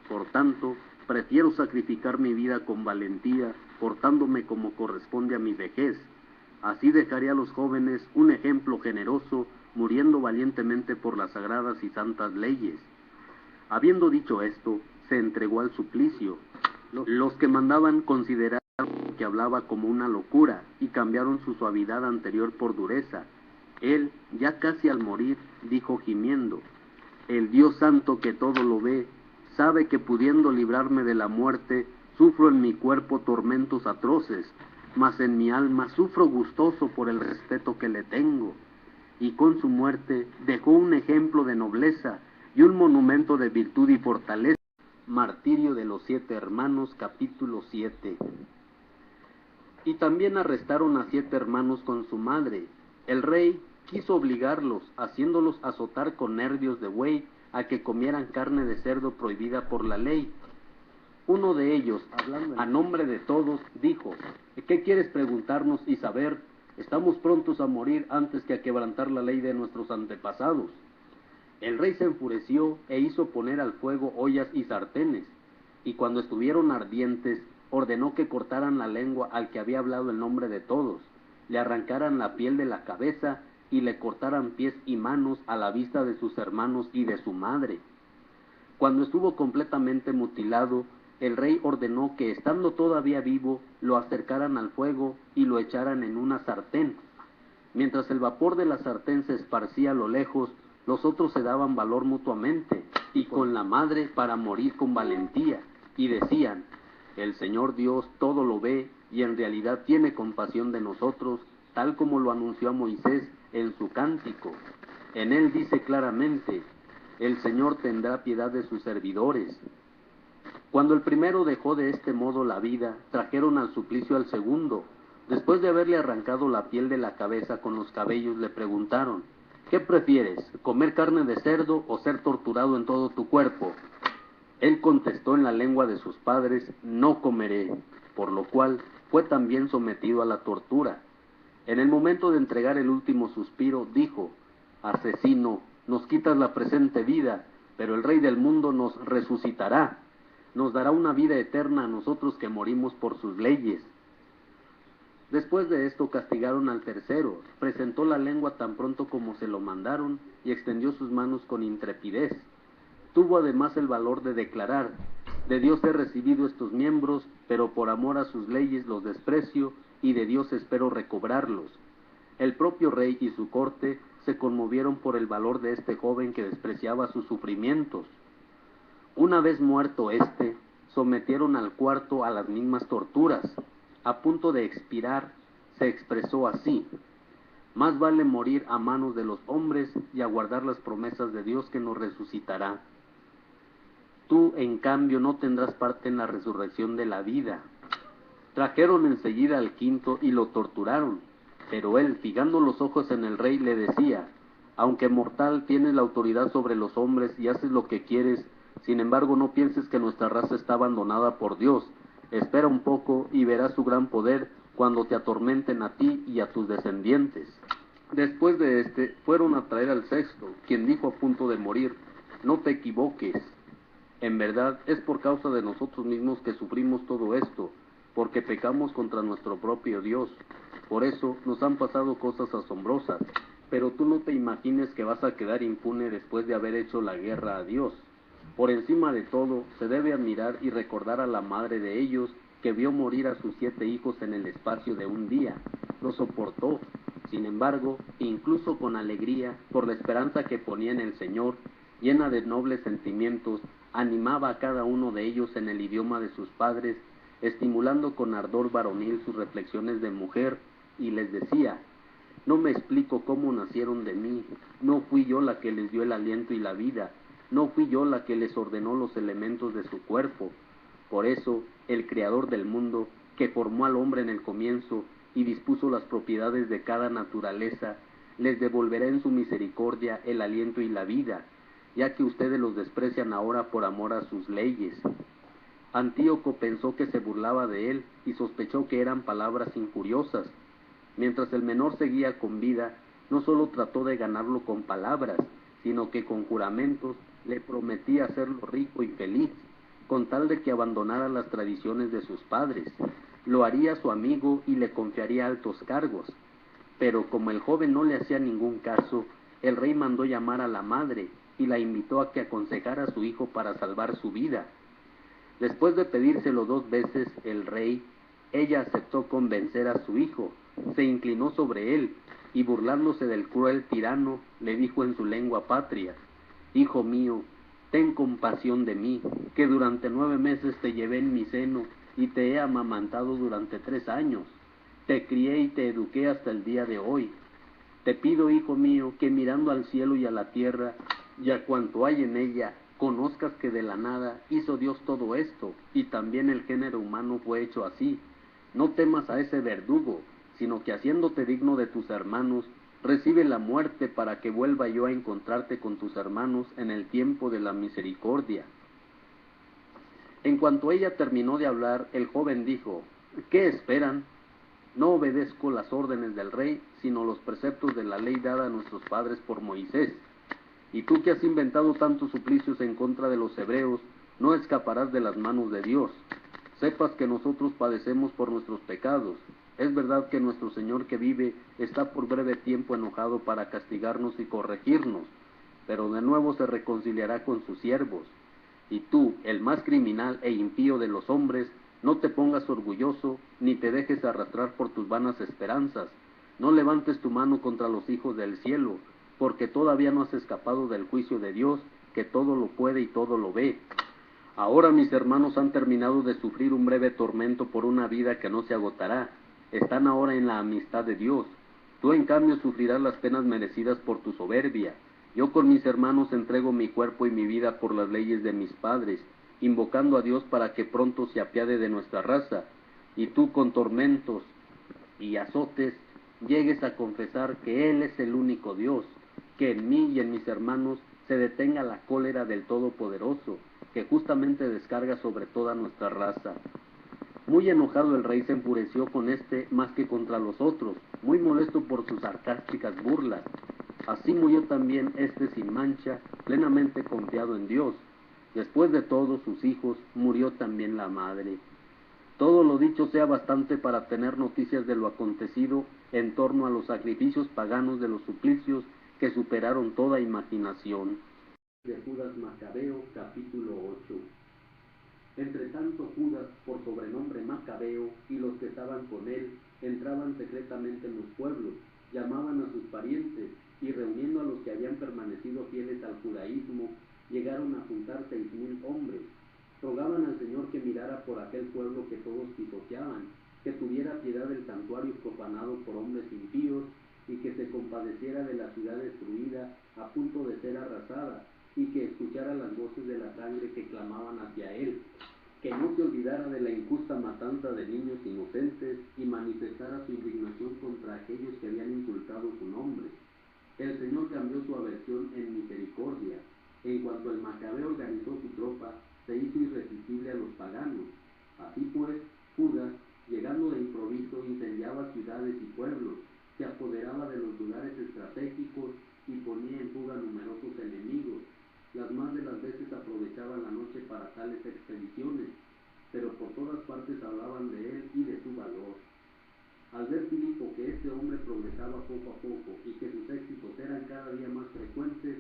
Por tanto, prefiero sacrificar mi vida con valentía, portándome como corresponde a mi vejez. Así dejaré a los jóvenes un ejemplo generoso, muriendo valientemente por las sagradas y santas leyes. Habiendo dicho esto, se entregó al suplicio. Los que mandaban consideraron que hablaba como una locura y cambiaron su suavidad anterior por dureza. Él, ya casi al morir, dijo gimiendo: el Dios santo que todo lo ve, sabe que pudiendo librarme de la muerte, sufro en mi cuerpo tormentos atroces, mas en mi alma sufro gustoso por el respeto que le tengo. Y con su muerte dejó un ejemplo de nobleza y un monumento de virtud y fortaleza. Martirio de los 7 hermanos, capítulo 7. Y también arrestaron a 7 hermanos con su madre. El rey quiso obligarlos, haciéndolos azotar con nervios de buey, a que comieran carne de cerdo prohibida por la ley. Uno de ellos, hablando a nombre de todos, dijo: ¿qué quieres preguntarnos y saber? Estamos prontos a morir antes que a quebrantar la ley de nuestros antepasados. El rey se enfureció e hizo poner al fuego ollas y sartenes, y cuando estuvieron ardientes, ordenó que cortaran la lengua al que había hablado el nombre de todos, le arrancaran la piel de la cabeza y le cortaran pies y manos a la vista de sus hermanos y de su madre. Cuando estuvo completamente mutilado, el rey ordenó que, estando todavía vivo, lo acercaran al fuego y lo echaran en una sartén. Mientras el vapor de la sartén se esparcía a lo lejos, los otros se daban valor mutuamente, y con la madre para morir con valentía, y decían: el Señor Dios todo lo ve, y en realidad tiene compasión de nosotros, tal como lo anunció a Moisés en su cántico. En él dice claramente: el Señor tendrá piedad de sus servidores. Cuando el primero dejó de este modo la vida, trajeron al suplicio al segundo. Después de haberle arrancado la piel de la cabeza con los cabellos, le preguntaron: ¿qué prefieres, comer carne de cerdo o ser torturado en todo tu cuerpo? Él contestó en la lengua de sus padres: no comeré, por lo cual fue también sometido a la tortura. En el momento de entregar el último suspiro, dijo: asesino, nos quitas la presente vida, pero el Rey del mundo nos resucitará. Nos dará una vida eterna a nosotros que morimos por sus leyes. Después de esto castigaron al tercero. Presentó la lengua tan pronto como se lo mandaron y extendió sus manos con intrepidez. Tuvo además el valor de declarar: de Dios he recibido estos miembros, pero por amor a sus leyes los desprecio, y de Dios espero recobrarlos. El propio rey y su corte se conmovieron por el valor de este joven que despreciaba sus sufrimientos. Una vez muerto éste, sometieron al cuarto a las mismas torturas. A punto de expirar, se expresó así: más vale morir a manos de los hombres y aguardar las promesas de Dios que nos resucitará. Tú, en cambio, no tendrás parte en la resurrección de la vida. Trajeron enseguida al quinto y lo torturaron, pero él, fijando los ojos en el rey, le decía: aunque mortal, tienes la autoridad sobre los hombres y haces lo que quieres. Sin embargo, no pienses que nuestra raza está abandonada por Dios. Espera un poco y verás su gran poder cuando te atormenten a ti y a tus descendientes. Después de este, fueron a traer al sexto, quien dijo a punto de morir: no te equivoques. En verdad, es por causa de nosotros mismos que sufrimos todo esto, porque pecamos contra nuestro propio Dios. Por eso nos han pasado cosas asombrosas, pero tú no te imagines que vas a quedar impune después de haber hecho la guerra a Dios. Por encima de todo, se debe admirar y recordar a la madre de ellos, que vio morir a sus 7 hijos en el espacio de un día. Lo soportó, sin embargo, incluso con alegría, por la esperanza que ponía en el Señor, llena de nobles sentimientos, animaba a cada uno de ellos en el idioma de sus padres, estimulando con ardor varonil sus reflexiones de mujer, y les decía: no me explico cómo nacieron de mí, no fui yo la que les dio el aliento y la vida, no fui yo la que les ordenó los elementos de su cuerpo. Por eso, el Creador del mundo, que formó al hombre en el comienzo y dispuso las propiedades de cada naturaleza, les devolverá en su misericordia el aliento y la vida, ya que ustedes los desprecian ahora por amor a sus leyes. Antíoco pensó que se burlaba de él y sospechó que eran palabras injuriosas. Mientras el menor seguía con vida, no solo trató de ganarlo con palabras, sino que con juramentos le prometía hacerlo rico y feliz, con tal de que abandonara las tradiciones de sus padres. Lo haría su amigo y le confiaría altos cargos. Pero como el joven no le hacía ningún caso, el rey mandó llamar a la madre y la invitó a que aconsejara a su hijo para salvar su vida. Después de pedírselo 2 veces ella aceptó convencer a su hijo, se inclinó sobre él y burlándose del cruel tirano, le dijo en su lengua patria: Hijo mío, ten compasión de mí, que durante 9 meses te llevé en mi seno y te he amamantado durante 3 años. Te crié y te eduqué hasta el día de hoy. Te pido, hijo mío, que mirando al cielo y a la tierra y a cuanto hay en ella, conozcas que de la nada hizo Dios todo esto, y también el género humano fue hecho así. No temas a ese verdugo, sino que haciéndote digno de tus hermanos, recibe la muerte para que vuelva yo a encontrarte con tus hermanos en el tiempo de la misericordia. En cuanto ella terminó de hablar, el joven dijo: ¿Qué esperan? No obedezco las órdenes del rey, sino los preceptos de la ley dada a nuestros padres por Moisés. Y tú que has inventado tantos suplicios en contra de los hebreos, no escaparás de las manos de Dios. Sepas que nosotros padecemos por nuestros pecados. Es verdad que nuestro Señor que vive está por breve tiempo enojado para castigarnos y corregirnos, pero de nuevo se reconciliará con sus siervos. Y tú, el más criminal e impío de los hombres, no te pongas orgulloso, ni te dejes arrastrar por tus vanas esperanzas. No levantes tu mano contra los hijos del cielo, porque todavía no has escapado del juicio de Dios, que todo lo puede y todo lo ve. Ahora mis hermanos han terminado de sufrir un breve tormento por una vida que no se agotará. Están ahora en la amistad de Dios. Tú en cambio sufrirás las penas merecidas por tu soberbia. Yo con mis hermanos entrego mi cuerpo y mi vida por las leyes de mis padres, invocando a Dios para que pronto se apiade de nuestra raza. Y tú con tormentos y azotes llegues a confesar que Él es el único Dios, que en mí y en mis hermanos se detenga la cólera del Todopoderoso, que justamente descarga sobre toda nuestra raza. Muy enojado el rey se enfureció con este más que contra los otros, muy molesto por sus sarcásticas burlas. Así murió también este sin mancha, plenamente confiado en Dios. Después de todos sus hijos, murió también la madre. Todo lo dicho sea bastante para tener noticias de lo acontecido en torno a los sacrificios paganos de los suplicios que superaron toda imaginación. De Judas Macabeo, capítulo 8. Entre tanto Judas, por sobrenombre Macabeo, y los que estaban con él, entraban secretamente en los pueblos, llamaban a sus parientes, y reuniendo a los que habían permanecido fieles al judaísmo, llegaron a juntar 6,000 hombres. Rogaban al Señor que mirara por aquel pueblo que todos pisoteaban, que tuviera piedad del santuario profanado por hombres impíos, y que se compadeciera de la ciudad destruida, a punto de ser arrasada, y que escuchara las voces de la sangre que clamaban hacia él, que no se olvidara de la injusta matanza de niños inocentes, y manifestara su indignación contra aquellos que habían insultado su nombre. El Señor cambió su aversión en misericordia. En cuanto el Macabeo organizó su tropa, se hizo irresistible a los paganos. Así pues, Judas, llegando de improviso, incendiaba ciudades y pueblos, se apoderaba de los lugares estratégicos y ponía en fuga numerosos enemigos. Las más de las veces aprovechaban la noche para tales expediciones, pero por todas partes hablaban de él y de su valor. Al ver Filipo que este hombre progresaba poco a poco y que sus éxitos eran cada día más frecuentes,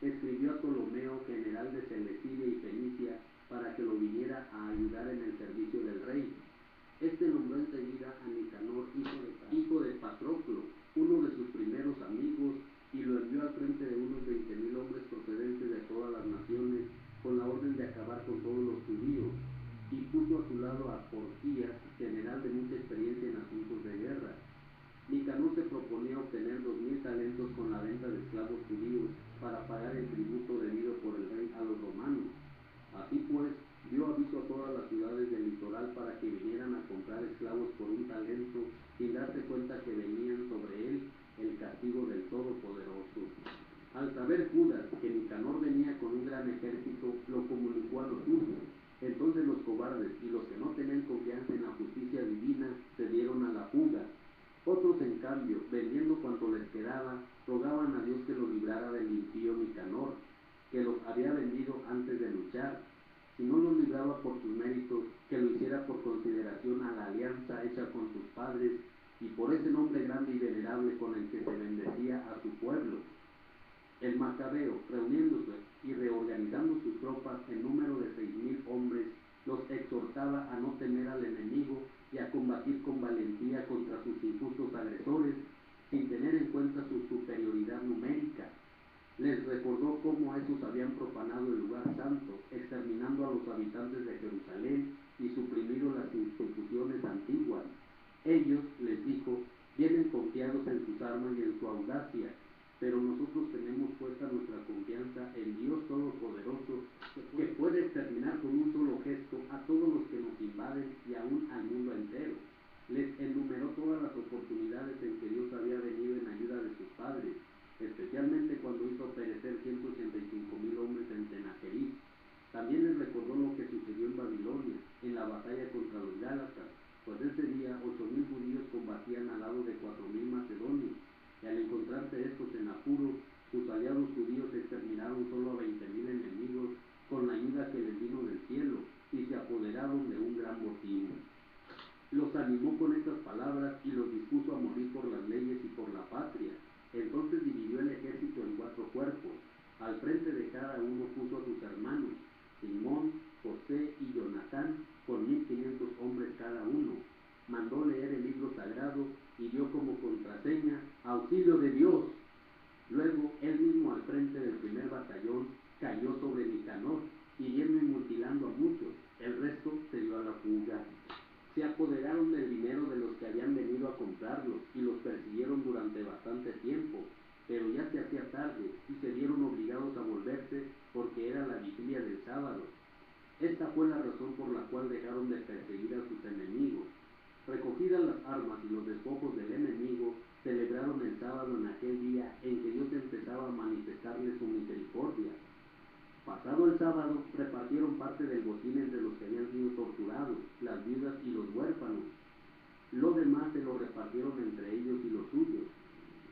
escribió a Ptolomeo, general de Seleucia y Fenicia, para que lo viniera a ayudar en el servicio del rey. Este nombró enseguida a Nicanor, hijo de Patroclo, uno de sus primeros amigos, y lo envió al frente de unos 20,000 hombres procedentes de todas las naciones, con la orden de acabar con todos los judíos, y puso a su lado a Porquías, general de mucha experiencia en asuntos de guerra. Nicanor se proponía obtener 2,000 talentos con la venta de esclavos judíos para pagar el tributo debido por el rey a los romanos. Así pues, dio aviso a todas las ciudades del litoral para que vinieran a comprar esclavos por 1 talento, sin darse cuenta que venían sobre él el castigo del Todopoderoso. Al saber Judas que Nicanor venía con un gran ejército, lo comunicó a los suyos. Entonces los cobardes y los que no tenían confianza en la justicia divina se dieron a la fuga. Otros, en cambio, vendiendo cuanto les quedaba, rogaban a Dios que los librara del impío Nicanor, que los había vendido antes de luchar. Si no los libraba por sus méritos, que lo hiciera por consideración a la alianza hecha con sus padres y por ese nombre grande y venerable con el que se bendecía a su pueblo. El Macabeo, reuniéndose y reorganizando sus tropas en número de 6,000 hombres, los exhortaba a no temer al enemigo y a combatir con valentía contra sus injustos agresores, sin tener en cuenta su superioridad numérica. Les recordó cómo estos habían profanado el lugar santo, exterminando a los habitantes de Jerusalén y suprimido las instituciones antiguas. Ellos, les dijo, vienen confiados en sus armas y en su audacia, pero nosotros tenemos puesta nuestra confianza en Dios Todopoderoso, que puede exterminar con un solo gesto a todos los que nos invaden y aún al mundo entero. Les enumeró todas las oportunidades en que Dios había venido en ayuda de sus padres, especialmente cuando hizo perecer 185,000 hombres en Sennacherib. También les recordó lo que sucedió en Babilonia, en la batalla contra los Gálatas, pues ese día 8,000 judíos combatían al lado de 4,000 macedonios, y al encontrarse estos en apuro, sus aliados judíos exterminaron solo a 20,000 enemigos con la ayuda que les vino del cielo, y se apoderaron de un gran botín. Los animó con estas palabras y los dispuso a morir por las leyes y por la patria. Entonces dividió el ejército en 4 cuerpos. Al frente de cada uno puso a sus hermanos, Simón, José y Jonatán, con 1,500 hombres cada uno. Mandó leer el libro sagrado y dio como contraseña auxilio de Dios. Luego, él mismo al frente del primer batallón, cayó sobre Nicanor, hiriendo y mutilando a muchos. El resto se dio a la fuga. Se apoderaron del dinero de los que habían venido a comprarlos y los persiguieron durante bastante tiempo, pero ya se hacía tarde y se vieron obligados a volverse porque era la vigilia del sábado. Esta fue la razón por la cual dejaron de perseguir a sus enemigos. Recogidas las armas y los despojos del enemigo, celebraron el sábado en aquel día en que Dios empezaba a manifestarles su misericordia. Pasado el sábado, repartieron parte del botín entre los que habían sido torturados, las viudas y los huérfanos. Lo demás se lo repartieron entre ellos y los suyos.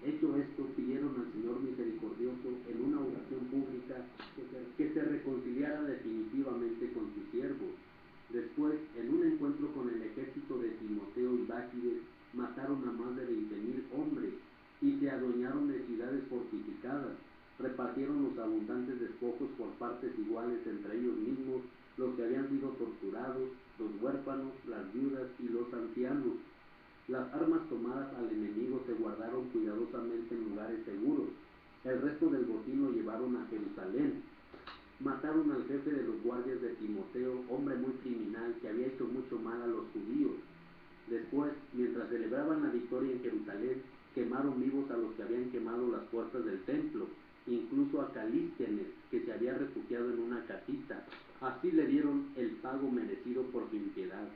Hecho esto, pidieron al Señor misericordioso en una oración pública que se reconciliara definitivamente con sus siervos. Después, en un encuentro con el ejército de Timoteo y Báquides, mataron a más de 20,000 hombres y se adueñaron de ciudades fortificadas. Repartieron los abundantes despojos por partes iguales entre ellos mismos, los que habían sido torturados, los huérfanos, las viudas y los ancianos. Las armas tomadas al enemigo se guardaron cuidadosamente en lugares seguros. El resto del botín lo llevaron a Jerusalén. Mataron al jefe de los guardias de Timoteo, hombre muy criminal que había hecho mucho mal a los judíos. Después, mientras celebraban la victoria en Jerusalén, quemaron vivos a los que habían quemado las puertas del templo, incluso a Calístenes, que se había refugiado en una casita. Así le dieron el pago merecido por su impiedad.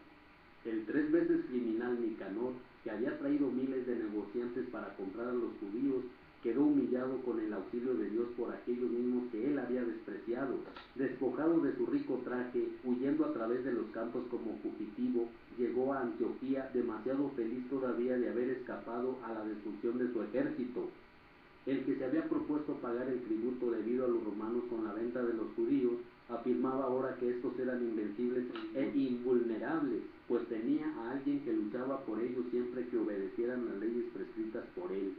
El 3 veces criminal Nicanor, que había traído miles de negociantes para comprar a los judíos, quedó humillado con el auxilio de Dios por aquellos mismos que él había despreciado. Despojado de su rico traje, huyendo a través de los campos como fugitivo, llegó a Antioquía demasiado feliz todavía de haber escapado a la destrucción de su ejército. El que se había propuesto pagar el tributo debido a los romanos con la venta de los judíos, afirmaba ahora que estos eran invencibles e invulnerables, pues tenía a alguien que luchaba por ellos siempre que obedecieran las leyes prescritas por él.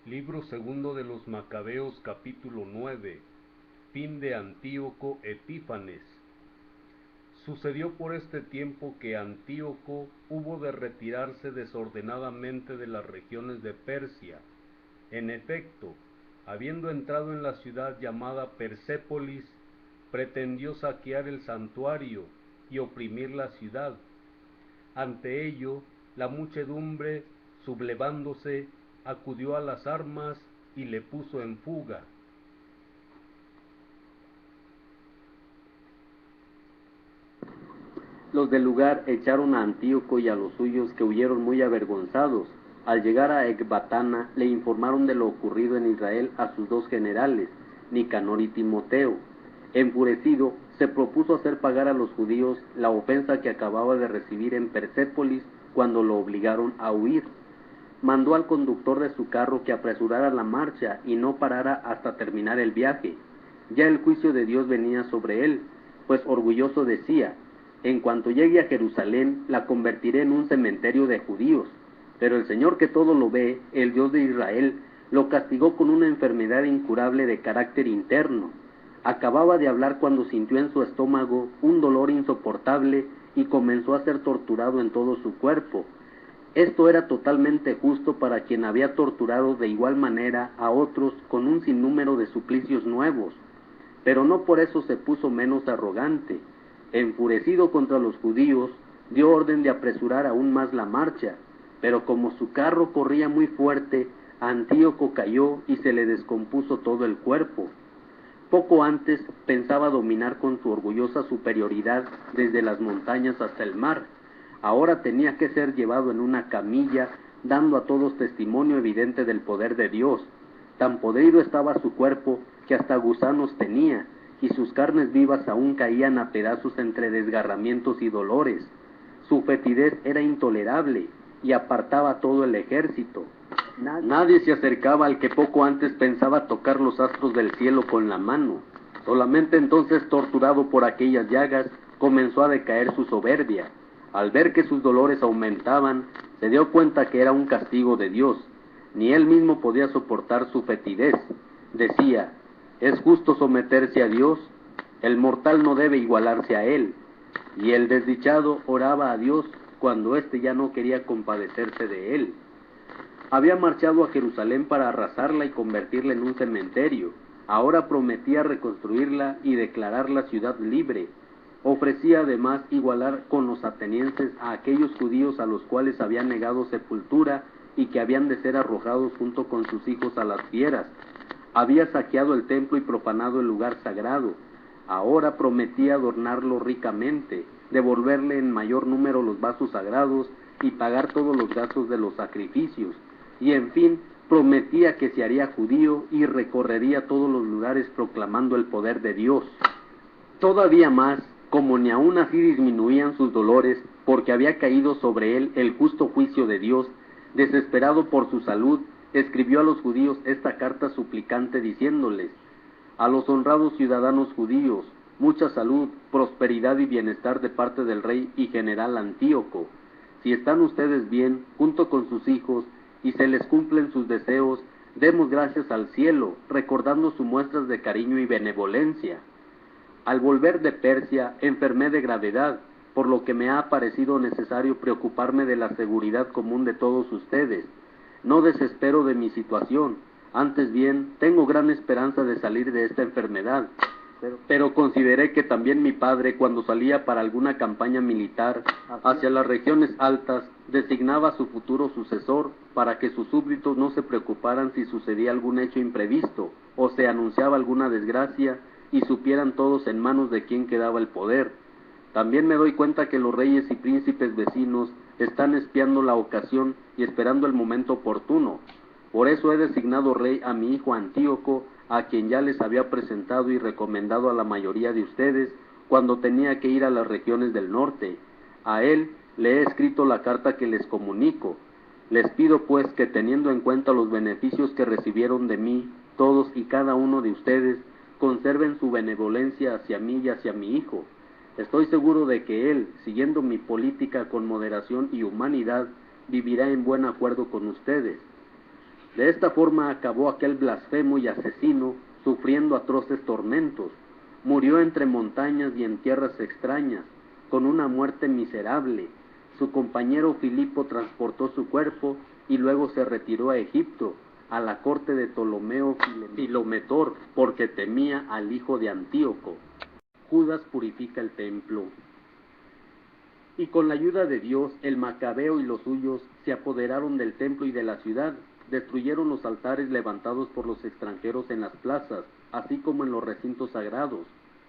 Libro segundo de los Macabeos, capítulo 9. Fin de Antíoco Epífanes. Sucedió por este tiempo que Antíoco hubo de retirarse desordenadamente de las regiones de Persia. En efecto, habiendo entrado en la ciudad llamada Persépolis, pretendió saquear el santuario y oprimir la ciudad. Ante ello, la muchedumbre, sublevándose, acudió a las armas y le puso en fuga. Los del lugar echaron a Antíoco y a los suyos, que huyeron muy avergonzados. Al llegar a Ecbatana, le informaron de lo ocurrido en Israel a sus 2 generales, Nicanor y Timoteo. Enfurecido, se propuso hacer pagar a los judíos la ofensa que acababa de recibir en Persépolis cuando lo obligaron a huir. Mandó al conductor de su carro que apresurara la marcha y no parara hasta terminar el viaje. Ya el juicio de Dios venía sobre él, pues orgulloso decía: en cuanto llegue a Jerusalén, la convertiré en un cementerio de judíos. Pero el Señor que todo lo ve, el Dios de Israel, lo castigó con una enfermedad incurable de carácter interno. Acababa de hablar cuando sintió en su estómago un dolor insoportable y comenzó a ser torturado en todo su cuerpo. Esto era totalmente justo para quien había torturado de igual manera a otros con un sinnúmero de suplicios nuevos, pero no por eso se puso menos arrogante. Enfurecido contra los judíos, dio orden de apresurar aún más la marcha, pero como su carro corría muy fuerte, Antíoco cayó y se le descompuso todo el cuerpo. Poco antes pensaba dominar con su orgullosa superioridad desde las montañas hasta el mar. Ahora tenía que ser llevado en una camilla, dando a todos testimonio evidente del poder de Dios. Tan podrido estaba su cuerpo que hasta gusanos tenía, y sus carnes vivas aún caían a pedazos entre desgarramientos y dolores. Su fetidez era intolerable y apartaba a todo el ejército. Nadie se acercaba al que poco antes pensaba tocar los astros del cielo con la mano. Solamente entonces, torturado por aquellas llagas, comenzó a decaer su soberbia. Al ver que sus dolores aumentaban, se dio cuenta que era un castigo de Dios. Ni él mismo podía soportar su fetidez. Decía: ¿es justo someterse a Dios? El mortal no debe igualarse a él. Y el desdichado oraba a Dios cuando éste ya no quería compadecerse de él. Había marchado a Jerusalén para arrasarla y convertirla en un cementerio. Ahora prometía reconstruirla y declararla ciudad libre. Ofrecía además igualar con los atenienses a aquellos judíos a los cuales había negado sepultura y que habían de ser arrojados junto con sus hijos a las fieras. Había saqueado el templo y profanado el lugar sagrado. Ahora prometía adornarlo ricamente, devolverle en mayor número los vasos sagrados y pagar todos los gastos de los sacrificios. Y en fin, prometía que se haría judío y recorrería todos los lugares proclamando el poder de Dios. Todavía más, como ni aun así disminuían sus dolores, porque había caído sobre él el justo juicio de Dios, desesperado por su salud, escribió a los judíos esta carta suplicante diciéndoles: a los honrados ciudadanos judíos, mucha salud, prosperidad y bienestar de parte del rey y general Antíoco. Si están ustedes bien, junto con sus hijos, y se les cumplen sus deseos, demos gracias al cielo, recordando sus muestras de cariño y benevolencia. Al volver de Persia, enfermé de gravedad, por lo que me ha parecido necesario preocuparme de la seguridad común de todos ustedes. No desespero de mi situación, antes bien, tengo gran esperanza de salir de esta enfermedad. Pero consideré que también mi padre, cuando salía para alguna campaña militar hacia las regiones altas, designaba a su futuro sucesor para que sus súbditos no se preocuparan si sucedía algún hecho imprevisto o se anunciaba alguna desgracia y supieran todos en manos de quién quedaba el poder. También me doy cuenta que los reyes y príncipes vecinos están espiando la ocasión y esperando el momento oportuno. Por eso he designado rey a mi hijo Antíoco, a quien ya les había presentado y recomendado a la mayoría de ustedes cuando tenía que ir a las regiones del norte. A él le he escrito la carta que les comunico. Les pido pues que, teniendo en cuenta los beneficios que recibieron de mí, todos y cada uno de ustedes, conserven su benevolencia hacia mí y hacia mi hijo. Estoy seguro de que él, siguiendo mi política con moderación y humanidad, vivirá en buen acuerdo con ustedes. De esta forma acabó aquel blasfemo y asesino, sufriendo atroces tormentos. Murió entre montañas y en tierras extrañas, con una muerte miserable. Su compañero Filipo transportó su cuerpo y luego se retiró a Egipto, a la corte de Ptolomeo Filometor, porque temía al hijo de Antíoco. Judas purifica el templo. Y con la ayuda de Dios, el Macabeo y los suyos se apoderaron del templo y de la ciudad. Destruyeron los altares levantados por los extranjeros en las plazas, así como en los recintos sagrados.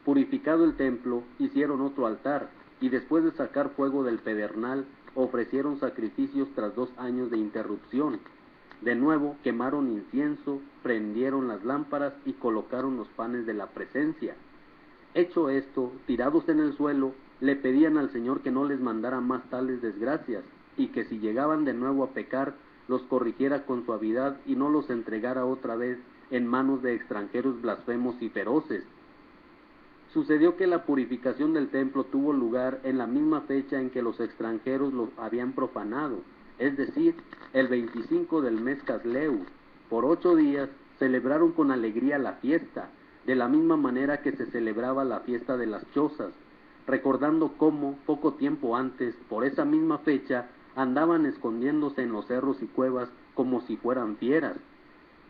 Purificado el templo, hicieron otro altar, y después de sacar fuego del pedernal, ofrecieron sacrificios tras 2 años de interrupción. De nuevo quemaron incienso, prendieron las lámparas y colocaron los panes de la presencia. Hecho esto, tirados en el suelo, le pedían al Señor que no les mandara más tales desgracias, y que si llegaban de nuevo a pecar, los corrigiera con suavidad y no los entregara otra vez en manos de extranjeros blasfemos y feroces. Sucedió que la purificación del templo tuvo lugar en la misma fecha en que los extranjeros lo habían profanado, es decir, el 25 del mes Casleu. Por 8 días celebraron con alegría la fiesta, de la misma manera que se celebraba la fiesta de las chozas, recordando cómo, poco tiempo antes, por esa misma fecha, andaban escondiéndose en los cerros y cuevas como si fueran fieras.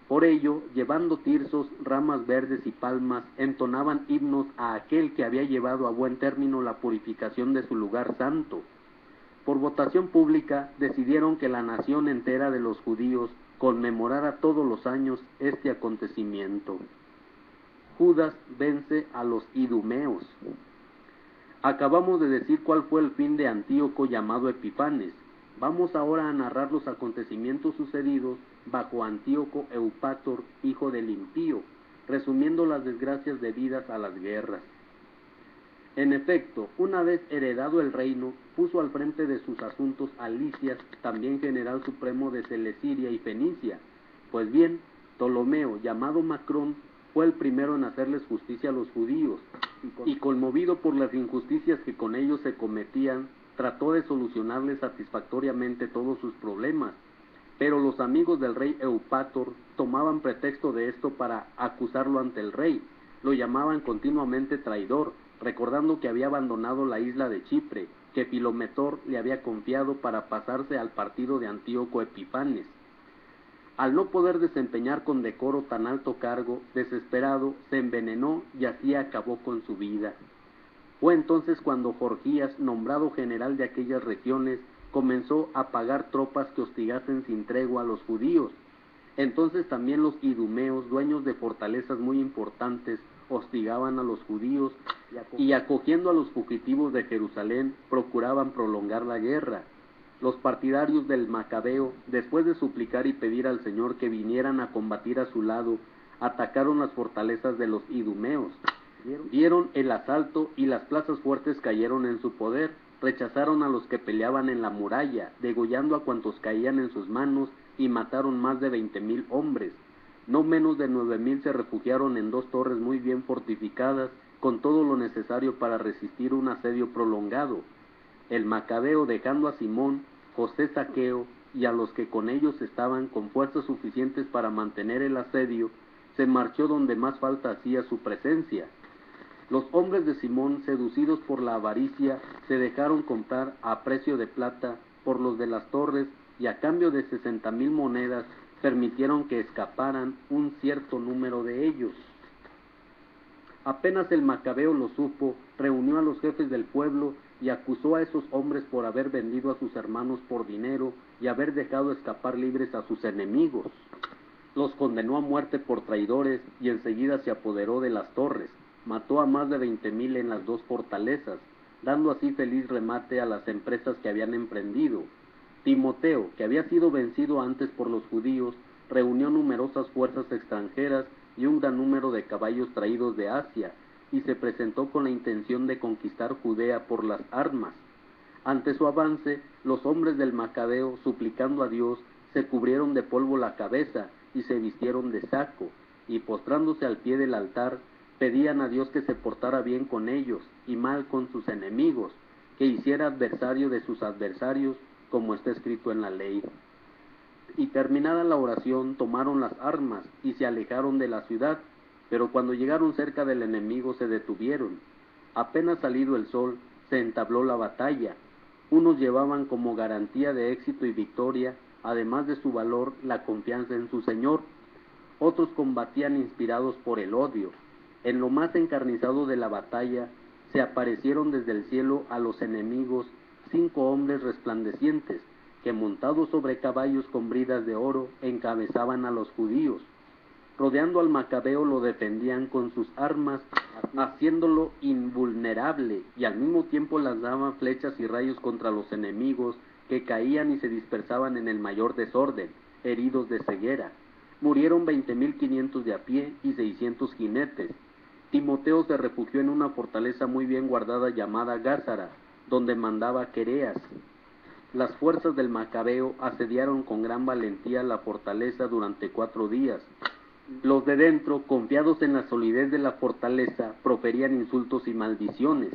Por ello, llevando tirsos, ramas verdes y palmas, entonaban himnos a aquel que había llevado a buen término la purificación de su lugar santo. Por votación pública, decidieron que la nación entera de los judíos conmemorara todos los años este acontecimiento. Judas vence a los idumeos. Acabamos de decir cuál fue el fin de Antíoco llamado Epifanes. Vamos ahora a narrar los acontecimientos sucedidos bajo Antíoco Eupator, hijo del impío, resumiendo las desgracias debidas a las guerras. En efecto, una vez heredado el reino, puso al frente de sus asuntos a Lisias, también general supremo de Celesiria y Fenicia. Pues bien, Ptolomeo, llamado Macrón, fue el primero en hacerles justicia a los judíos, y conmovido por las injusticias que con ellos se cometían, trató de solucionarles satisfactoriamente todos sus problemas. Pero los amigos del rey Eupator tomaban pretexto de esto para acusarlo ante el rey. Lo llamaban continuamente traidor, recordando que había abandonado la isla de Chipre, que Filometor le había confiado para pasarse al partido de Antíoco Epifanes. Al no poder desempeñar con decoro tan alto cargo, desesperado, se envenenó y así acabó con su vida. Fue entonces cuando Gorgías, nombrado general de aquellas regiones, comenzó a pagar tropas que hostigasen sin tregua a los judíos. Entonces también los idumeos, dueños de fortalezas muy importantes, hostigaban a los judíos y acogiendo a los fugitivos de Jerusalén, procuraban prolongar la guerra. Los partidarios del Macabeo, después de suplicar y pedir al Señor que vinieran a combatir a su lado, atacaron las fortalezas de los idumeos. Dieron el asalto y las plazas fuertes cayeron en su poder. Rechazaron a los que peleaban en la muralla, degollando a cuantos caían en sus manos, y mataron más de 20,000 hombres. No menos de 9,000 se refugiaron en 2 torres muy bien fortificadas, con todo lo necesario para resistir un asedio prolongado. El Macabeo, dejando a Simón, José Zaqueo y a los que con ellos estaban con fuerzas suficientes para mantener el asedio, se marchó donde más falta hacía su presencia. Los hombres de Simón, seducidos por la avaricia, se dejaron comprar a precio de plata por los de las torres y a cambio de 60,000 monedas permitieron que escaparan un cierto número de ellos. Apenas el Macabeo lo supo, reunió a los jefes del pueblo y acusó a esos hombres por haber vendido a sus hermanos por dinero y haber dejado escapar libres a sus enemigos. Los condenó a muerte por traidores y enseguida se apoderó de las torres. Mató a más de 20,000 en las 2 fortalezas, dando así feliz remate a las empresas que habían emprendido. Timoteo, que había sido vencido antes por los judíos, reunió numerosas fuerzas extranjeras y un gran número de caballos traídos de Asia, y se presentó con la intención de conquistar Judea por las armas. Ante su avance, los hombres del Macabeo, suplicando a Dios, se cubrieron de polvo la cabeza y se vistieron de saco, y postrándose al pie del altar, pedían a Dios que se portara bien con ellos y mal con sus enemigos, que hiciera adversario de sus adversarios, como está escrito en la ley. Y terminada la oración, tomaron las armas y se alejaron de la ciudad, pero cuando llegaron cerca del enemigo se detuvieron. Apenas salido el sol, se entabló la batalla. Unos llevaban como garantía de éxito y victoria, además de su valor, la confianza en su Señor. Otros combatían inspirados por el odio. En lo más encarnizado de la batalla, se aparecieron desde el cielo a los enemigos 5 hombres resplandecientes, que montados sobre caballos con bridas de oro, encabezaban a los judíos. Rodeando al Macabeo lo defendían con sus armas, haciéndolo invulnerable, y al mismo tiempo lanzaban flechas y rayos contra los enemigos, que caían y se dispersaban en el mayor desorden, heridos de ceguera. Murieron 20,500 de a pie y 600 jinetes. Timoteo se refugió en una fortaleza muy bien guardada llamada Gázara, donde mandaba Quereas. Las fuerzas del Macabeo asediaron con gran valentía la fortaleza durante 4 días. Los de dentro, confiados en la solidez de la fortaleza, proferían insultos y maldiciones.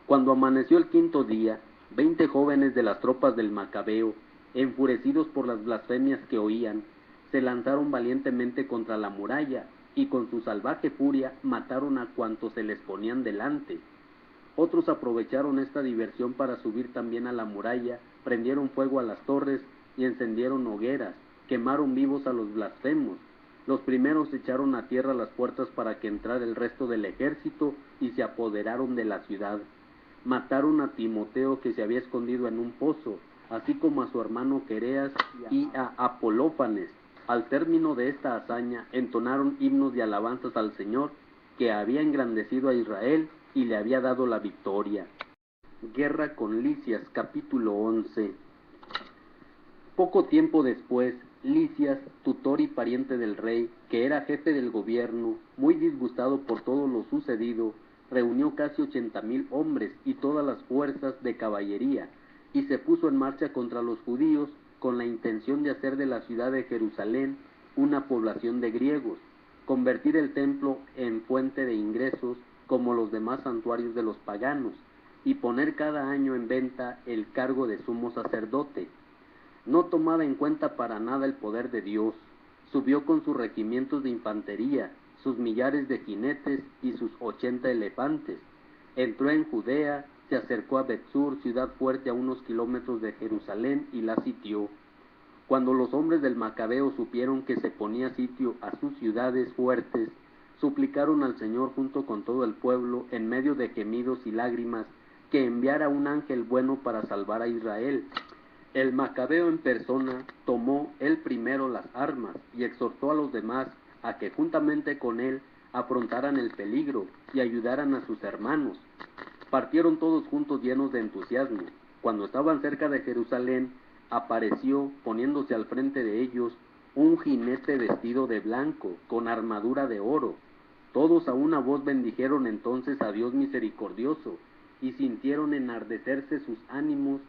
Cuando amaneció el 5.º día, 20 jóvenes de las tropas del Macabeo, enfurecidos por las blasfemias que oían, se lanzaron valientemente contra la muralla, y con su salvaje furia mataron a cuantos se les ponían delante. Otros aprovecharon esta diversión para subir también a la muralla, prendieron fuego a las torres y encendieron hogueras, quemaron vivos a los blasfemos. Los primeros echaron a tierra las puertas para que entrara el resto del ejército y se apoderaron de la ciudad. Mataron a Timoteo, que se había escondido en un pozo, así como a su hermano Quereas y a Apolófanes. Al término de esta hazaña entonaron himnos de alabanzas al Señor, que había engrandecido a Israel y le había dado la victoria. Guerra con Lisias, capítulo 11. Poco tiempo después, Lisias, tutor y pariente del rey, que era jefe del gobierno, muy disgustado por todo lo sucedido, reunió casi 80,000 hombres y todas las fuerzas de caballería, y se puso en marcha contra los judíos con la intención de hacer de la ciudad de Jerusalén una población de griegos, convertir el templo en fuente de ingresos como los demás santuarios de los paganos, y poner cada año en venta el cargo de sumo sacerdote. No tomaba en cuenta para nada el poder de Dios. Subió con sus regimientos de infantería, sus millares de jinetes y sus 80 elefantes. Entró en Judea, se acercó a Betsur, ciudad fuerte a unos kilómetros de Jerusalén, y la sitió. Cuando los hombres del Macabeo supieron que se ponía sitio a sus ciudades fuertes, suplicaron al Señor junto con todo el pueblo, en medio de gemidos y lágrimas, que enviara un ángel bueno para salvar a Israel. El Macabeo en persona tomó él primero las armas y exhortó a los demás a que juntamente con él afrontaran el peligro y ayudaran a sus hermanos. Partieron todos juntos llenos de entusiasmo. Cuando estaban cerca de Jerusalén, apareció, poniéndose al frente de ellos, un jinete vestido de blanco, con armadura de oro. Todos a una voz bendijeron entonces a Dios misericordioso, y sintieron enardecerse sus ánimos,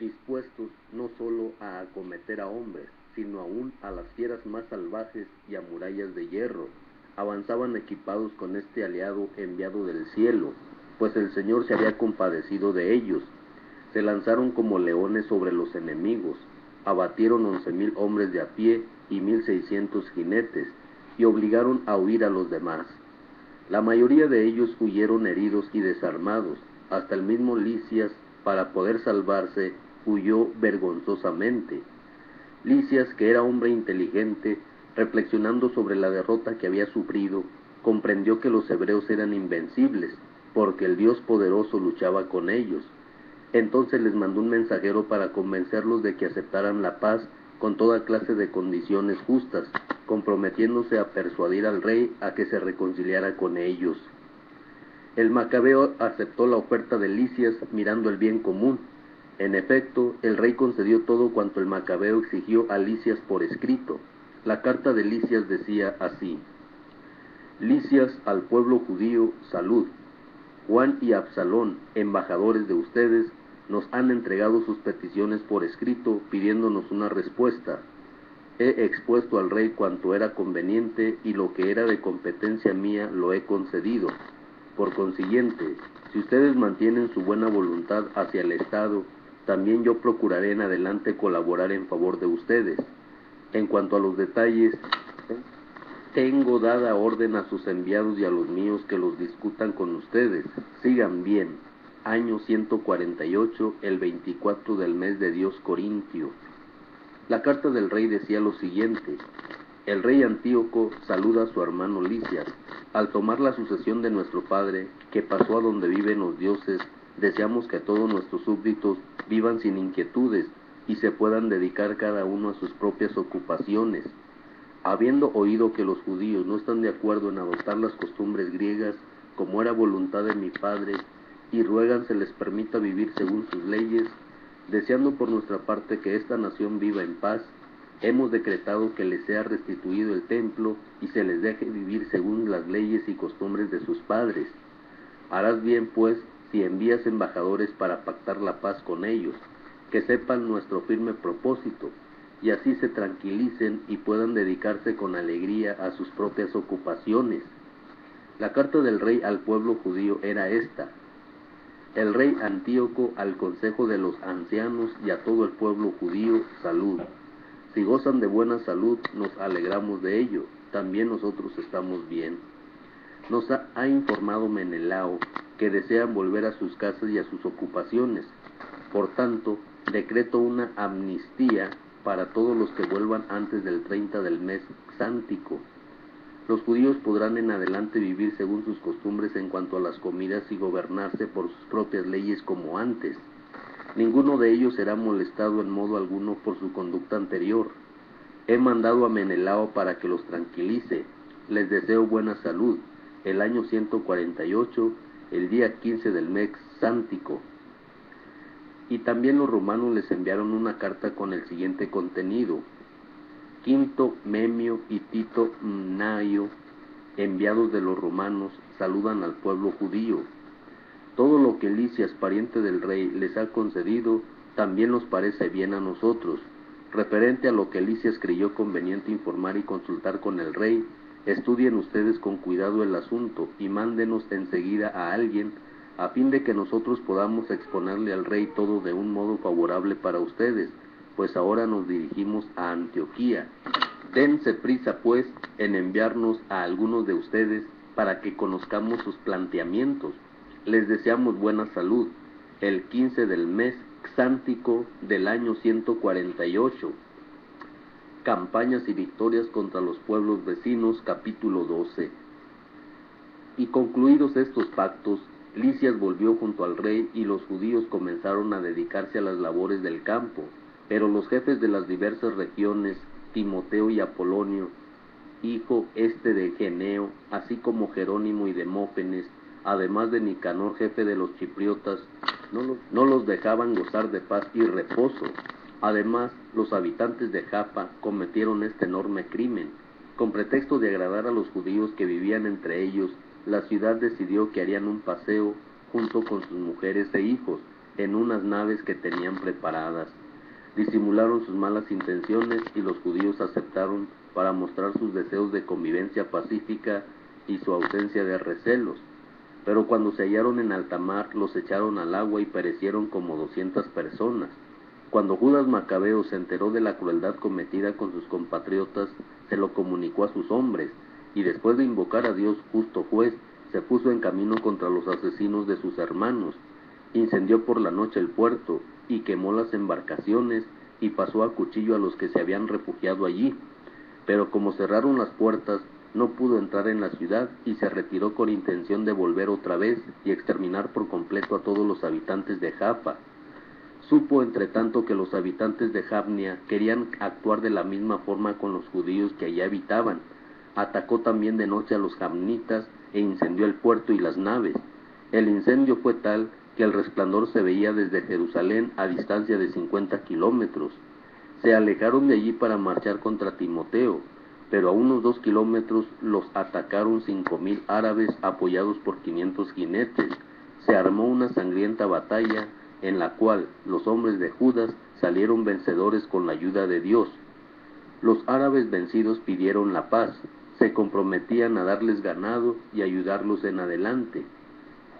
dispuestos no solo a acometer a hombres, sino aún a las fieras más salvajes y a murallas de hierro. Avanzaban equipados con este aliado enviado del cielo, pues el Señor se había compadecido de ellos. Se lanzaron como leones sobre los enemigos, abatieron 11,000 hombres de a pie y 1,600 jinetes, y obligaron a huir a los demás. La mayoría de ellos huyeron heridos y desarmados, hasta el mismo Lisias, para poder salvarse, huyó vergonzosamente. Lisias, que era hombre inteligente, reflexionando sobre la derrota que había sufrido, comprendió que los hebreos eran invencibles, porque el Dios poderoso luchaba con ellos. Entonces les mandó un mensajero para convencerlos de que aceptaran la paz con toda clase de condiciones justas, comprometiéndose a persuadir al rey a que se reconciliara con ellos. El Macabeo aceptó la oferta de Lisias mirando el bien común. En efecto, el rey concedió todo cuanto el Macabeo exigió a Lisias por escrito. La carta de Lisias decía así: Lisias al pueblo judío, salud. Juan y Absalón, embajadores de ustedes, nos han entregado sus peticiones por escrito, pidiéndonos una respuesta. He expuesto al rey cuanto era conveniente, y lo que era de competencia mía lo he concedido. Por consiguiente, si ustedes mantienen su buena voluntad hacia el Estado, también yo procuraré en adelante colaborar en favor de ustedes. En cuanto a los detalles, tengo dada orden a sus enviados y a los míos que los discutan con ustedes. Sigan bien. Año 148, el 24 del mes de Dios Corintio. La carta del rey decía lo siguiente: el rey Antíoco saluda a su hermano Lisias. Al tomar la sucesión de nuestro padre, que pasó a donde viven los dioses, deseamos que todos nuestros súbditos vivan sin inquietudes y se puedan dedicar cada uno a sus propias ocupaciones. Habiendo oído que los judíos no están de acuerdo en adoptar las costumbres griegas, como era voluntad de mi padre, y ruegan se les permita vivir según sus leyes, deseando por nuestra parte que esta nación viva en paz, hemos decretado que les sea restituido el templo y se les deje vivir según las leyes y costumbres de sus padres. Harás bien, pues, si envías embajadores para pactar la paz con ellos, que sepan nuestro firme propósito, y así se tranquilicen y puedan dedicarse con alegría a sus propias ocupaciones. La carta del rey al pueblo judío era esta: el rey Antíoco al consejo de los ancianos y a todo el pueblo judío, salud. Si gozan de buena salud, nos alegramos de ello, también nosotros estamos bien. Nos ha informado Menelao que desean volver a sus casas y a sus ocupaciones. Por tanto, decreto una amnistía para todos los que vuelvan antes del 30 del mes xántico. Los judíos podrán en adelante vivir según sus costumbres en cuanto a las comidas y gobernarse por sus propias leyes como antes. Ninguno de ellos será molestado en modo alguno por su conducta anterior. He mandado a Menelao para que los tranquilice. Les deseo buena salud. El año 148, el día 15 del mes xántico. Y también los romanos les enviaron una carta con el siguiente contenido: Quinto Memio y Tito Mnaio, enviados de los romanos, saludan al pueblo judío. Todo lo que Lisias, pariente del rey, les ha concedido, también nos parece bien a nosotros. Referente a lo que Lisias creyó conveniente informar y consultar con el rey, estudien ustedes con cuidado el asunto y mándenos enseguida a alguien, a fin de que nosotros podamos exponerle al rey todo de un modo favorable para ustedes, pues ahora nos dirigimos a Antioquía. Dense prisa, pues, en enviarnos a algunos de ustedes para que conozcamos sus planteamientos. Les deseamos buena salud. El 15 del mes xántico del año 148. Campañas y victorias contra los pueblos vecinos, capítulo 12. Y concluidos estos pactos, Lisias volvió junto al rey y los judíos comenzaron a dedicarse a las labores del campo. Pero los jefes de las diversas regiones, Timoteo y Apolonio, hijo de Geneo, así como Jerónimo y Demóstenes, además de Nicanor, jefe de los chipriotas, no los dejaban gozar de paz y reposo. Además, los habitantes de Jaffa cometieron este enorme crimen. Con pretexto de agradar a los judíos que vivían entre ellos, la ciudad decidió que harían un paseo junto con sus mujeres e hijos en unas naves que tenían preparadas. Disimularon sus malas intenciones y los judíos aceptaron para mostrar sus deseos de convivencia pacífica y su ausencia de recelos. Pero cuando se hallaron en alta mar, los echaron al agua y perecieron como 200 personas. Cuando Judas Macabeo se enteró de la crueldad cometida con sus compatriotas, se lo comunicó a sus hombres, y después de invocar a Dios justo juez, se puso en camino contra los asesinos de sus hermanos. Incendió por la noche el puerto, y quemó las embarcaciones, y pasó a cuchillo a los que se habían refugiado allí. Pero como cerraron las puertas, no pudo entrar en la ciudad, y se retiró con intención de volver otra vez, y exterminar por completo a todos los habitantes de Jaffa. Supo entre tanto que los habitantes de Jabnia querían actuar de la misma forma con los judíos que allí habitaban. Atacó también de noche a los jamnitas, e incendió el puerto y las naves. El incendio fue tal que el resplandor se veía desde Jerusalén a distancia de 50 kilómetros. Se alejaron de allí para marchar contra Timoteo, pero a unos 2 kilómetros los atacaron 5,000 árabes apoyados por 500 jinetes. Se armó una sangrienta batalla en la cual los hombres de Judas salieron vencedores con la ayuda de Dios. Los árabes vencidos pidieron la paz, se comprometían a darles ganado y ayudarlos en adelante.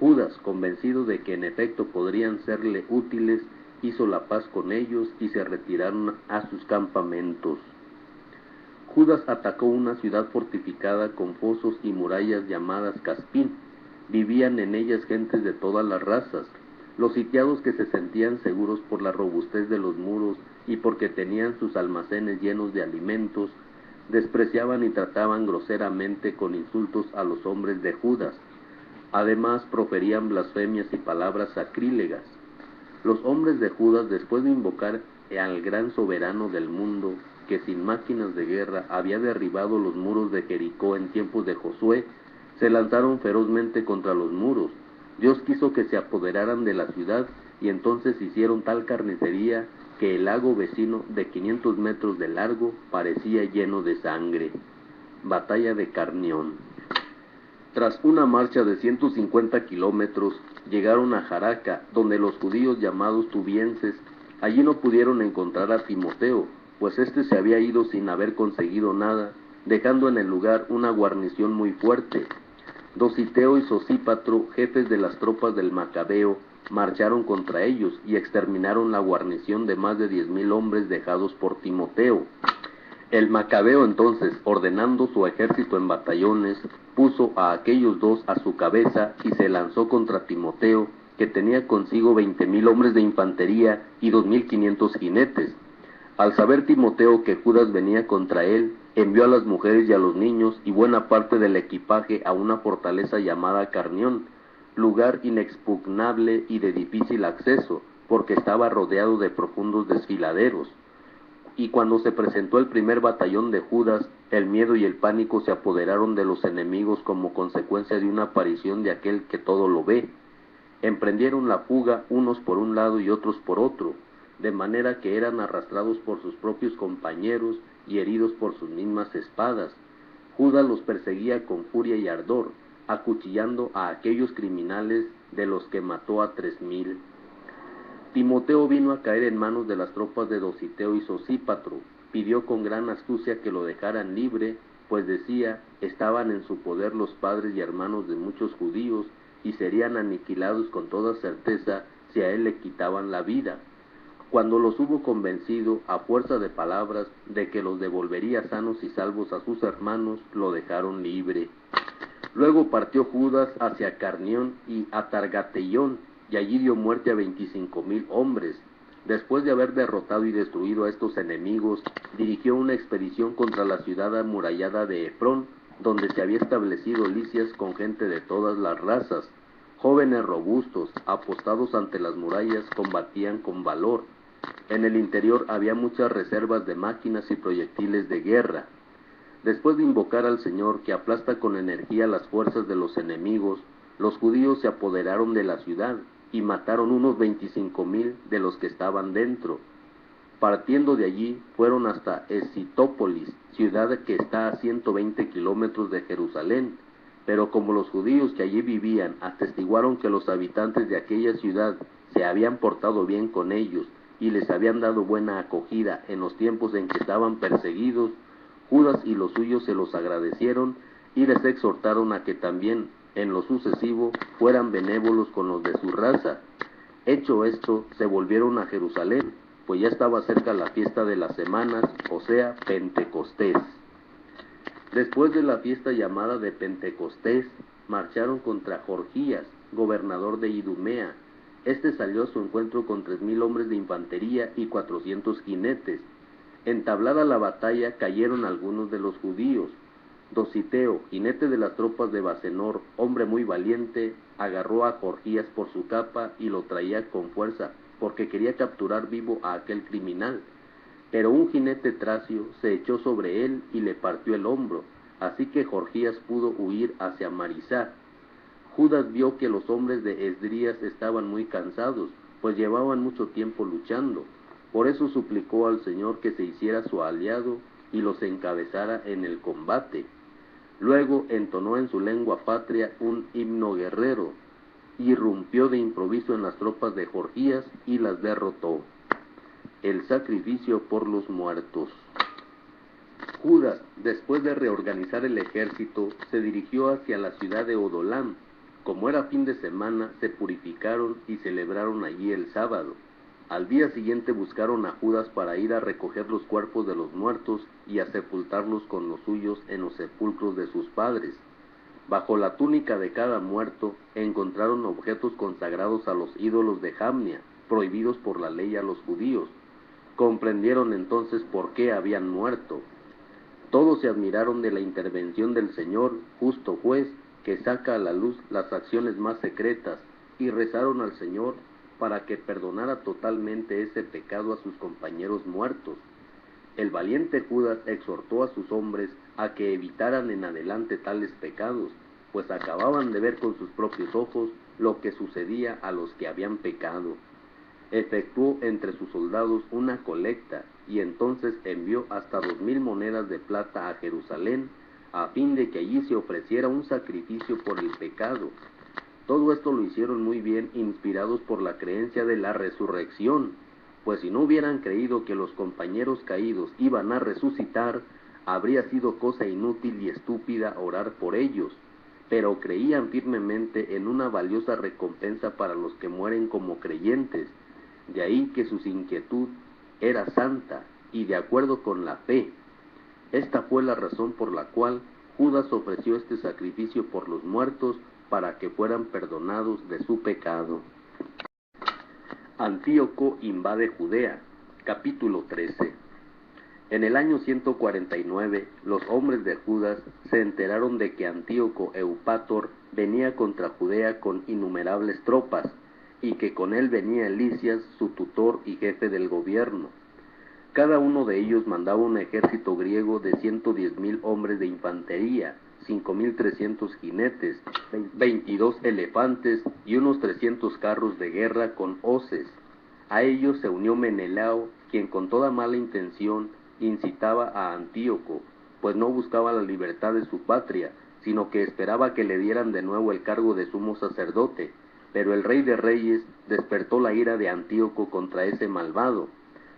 Judas, convencido de que en efecto podrían serle útiles, hizo la paz con ellos y se retiraron a sus campamentos. Judas atacó una ciudad fortificada con fosos y murallas llamadas Caspín. Vivían en ellas gentes de todas las razas. Los sitiados, que se sentían seguros por la robustez de los muros y porque tenían sus almacenes llenos de alimentos, despreciaban y trataban groseramente con insultos a los hombres de Judas. Además, proferían blasfemias y palabras sacrílegas. Los hombres de Judas, después de invocar al gran soberano del mundo, que sin máquinas de guerra había derribado los muros de Jericó en tiempos de Josué, se lanzaron ferozmente contra los muros. Dios quiso que se apoderaran de la ciudad, y entonces hicieron tal carnicería que el lago vecino, de 500 metros de largo, parecía lleno de sangre. Batalla de Carnión. Tras una marcha de 150 kilómetros, llegaron a Jaraca, donde los judíos llamados tubienses, allí no pudieron encontrar a Timoteo, pues éste se había ido sin haber conseguido nada, dejando en el lugar una guarnición muy fuerte. Dositeo y Sosípatro, jefes de las tropas del Macabeo, marcharon contra ellos y exterminaron la guarnición de más de 10,000 hombres dejados por Timoteo. El Macabeo entonces, ordenando su ejército en batallones, puso a aquellos dos a su cabeza y se lanzó contra Timoteo, que tenía consigo 20,000 hombres de infantería y 2,500 jinetes. Al saber Timoteo que Judas venía contra él, envió a las mujeres y a los niños y buena parte del equipaje a una fortaleza llamada Carnión, lugar inexpugnable y de difícil acceso, porque estaba rodeado de profundos desfiladeros. Y cuando se presentó el primer batallón de Judas, el miedo y el pánico se apoderaron de los enemigos como consecuencia de una aparición de aquel que todo lo ve. Emprendieron la fuga unos por un lado y otros por otro, de manera que eran arrastrados por sus propios compañeros y heridos por sus mismas espadas. Judas los perseguía con furia y ardor, acuchillando a aquellos criminales, de los que mató a 3,000. Timoteo vino a caer en manos de las tropas de Dositeo y Sosípatro. Pidió con gran astucia que lo dejaran libre, pues decía, estaban en su poder los padres y hermanos de muchos judíos, y serían aniquilados con toda certeza si a él le quitaban la vida. Cuando los hubo convencido, a fuerza de palabras, de que los devolvería sanos y salvos a sus hermanos, lo dejaron libre. Luego partió Judas hacia Carnión y Atargateión, y allí dio muerte a 25,000 hombres. Después de haber derrotado y destruido a estos enemigos, dirigió una expedición contra la ciudad amurallada de Efrón, donde se había establecido Lisias con gente de todas las razas. Jóvenes robustos, apostados ante las murallas, combatían con valor. En el interior había muchas reservas de máquinas y proyectiles de guerra. Después de invocar al Señor, que aplasta con energía las fuerzas de los enemigos, los judíos se apoderaron de la ciudad y mataron unos 25,000 de los que estaban dentro. Partiendo de allí, fueron hasta Escitópolis, ciudad que está a 120 kilómetros de Jerusalén. Pero como los judíos que allí vivían atestiguaron que los habitantes de aquella ciudad se habían portado bien con ellos y les habían dado buena acogida en los tiempos en que estaban perseguidos, Judas y los suyos se los agradecieron y les exhortaron a que también, en lo sucesivo, fueran benévolos con los de su raza. Hecho esto, se volvieron a Jerusalén, pues ya estaba cerca la fiesta de las semanas, o sea, Pentecostés. Después de la fiesta llamada de Pentecostés, marcharon contra Gorgías, gobernador de Idumea. Este salió a su encuentro con 3,000 hombres de infantería y 400 jinetes. Entablada la batalla, cayeron algunos de los judíos. Dositeo, jinete de las tropas de Basenor, hombre muy valiente, agarró a Gorgías por su capa y lo traía con fuerza, porque quería capturar vivo a aquel criminal. Pero un jinete tracio se echó sobre él y le partió el hombro, así que Gorgías pudo huir hacia Marisá. Judas vio que los hombres de Esdrías estaban muy cansados, pues llevaban mucho tiempo luchando. Por eso suplicó al Señor que se hiciera su aliado y los encabezara en el combate. Luego entonó en su lengua patria un himno guerrero, irrumpió de improviso en las tropas de Gorgías y las derrotó. El sacrificio por los muertos. Judas, después de reorganizar el ejército, se dirigió hacia la ciudad de Odolam. Como era fin de semana, se purificaron y celebraron allí el sábado. Al día siguiente buscaron a Judas para ir a recoger los cuerpos de los muertos y a sepultarlos con los suyos en los sepulcros de sus padres. Bajo la túnica de cada muerto encontraron objetos consagrados a los ídolos de Jamnia, prohibidos por la ley a los judíos. Comprendieron entonces por qué habían muerto. Todos se admiraron de la intervención del Señor, justo juez, que saca a la luz las acciones más secretas, y rezaron al Señor para que perdonara totalmente ese pecado a sus compañeros muertos. El valiente Judas exhortó a sus hombres a que evitaran en adelante tales pecados, pues acababan de ver con sus propios ojos lo que sucedía a los que habían pecado. Efectuó entre sus soldados una colecta, y entonces envió hasta 2,000 monedas de plata a Jerusalén, a fin de que allí se ofreciera un sacrificio por el pecado. Todo esto lo hicieron muy bien, inspirados por la creencia de la resurrección, pues si no hubieran creído que los compañeros caídos iban a resucitar, habría sido cosa inútil y estúpida orar por ellos, pero creían firmemente en una valiosa recompensa para los que mueren como creyentes. De ahí que su inquietud era santa y de acuerdo con la fe. Esta fue la razón por la cual Judas ofreció este sacrificio por los muertos para que fueran perdonados de su pecado. Antíoco invade Judea. Capítulo 13. En el año 149, los hombres de Judas se enteraron de que Antíoco Eupátor venía contra Judea con innumerables tropas, y que con él venía Lisias, su tutor y jefe del gobierno. Cada uno de ellos mandaba un ejército griego de 110,000 hombres de infantería, 5,300 jinetes, 22 elefantes y unos 300 carros de guerra con hoces. A ellos se unió Menelao, quien con toda mala intención incitaba a Antíoco, pues no buscaba la libertad de su patria, sino que esperaba que le dieran de nuevo el cargo de sumo sacerdote. Pero el rey de reyes despertó la ira de Antíoco contra ese malvado.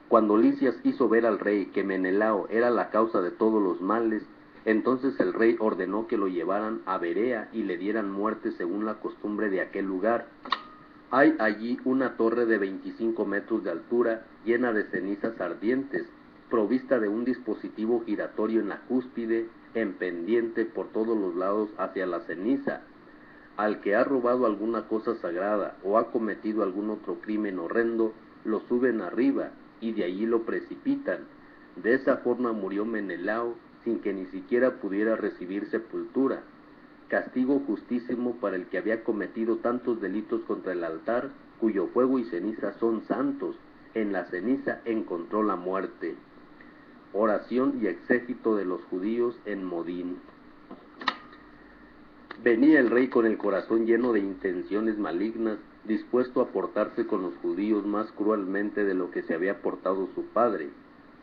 Cuando Lisias hizo ver al rey que Menelao era la causa de todos los males, entonces el rey ordenó que lo llevaran a Berea y le dieran muerte según la costumbre de aquel lugar. Hay allí una torre de 25 metros de altura, llena de cenizas ardientes, provista de un dispositivo giratorio en la cúspide, en pendiente por todos los lados hacia la ceniza. Al que ha robado alguna cosa sagrada o ha cometido algún otro crimen horrendo, lo suben arriba y de allí lo precipitan. De esa forma murió Menelao sin que ni siquiera pudiera recibir sepultura. Castigo justísimo para el que había cometido tantos delitos contra el altar, cuyo fuego y ceniza son santos. En la ceniza encontró la muerte. Oración y exégito de los judíos en Modín. Venía el rey con el corazón lleno de intenciones malignas, dispuesto a portarse con los judíos más cruelmente de lo que se había portado su padre.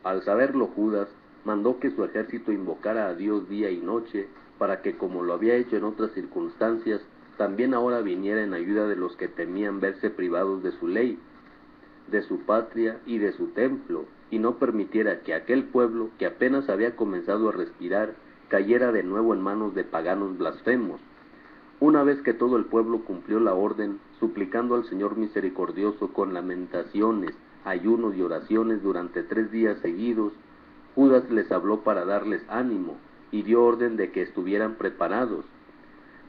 Al saberlo Judas, mandó que su ejército invocara a Dios día y noche, para que, como lo había hecho en otras circunstancias, también ahora viniera en ayuda de los que temían verse privados de su ley, de su patria y de su templo, y no permitiera que aquel pueblo, que apenas había comenzado a respirar, cayera de nuevo en manos de paganos blasfemos. Una vez que todo el pueblo cumplió la orden, suplicando al Señor misericordioso con lamentaciones, ayunos y oraciones durante 3 días seguidos, Judas les habló para darles ánimo, y dio orden de que estuvieran preparados.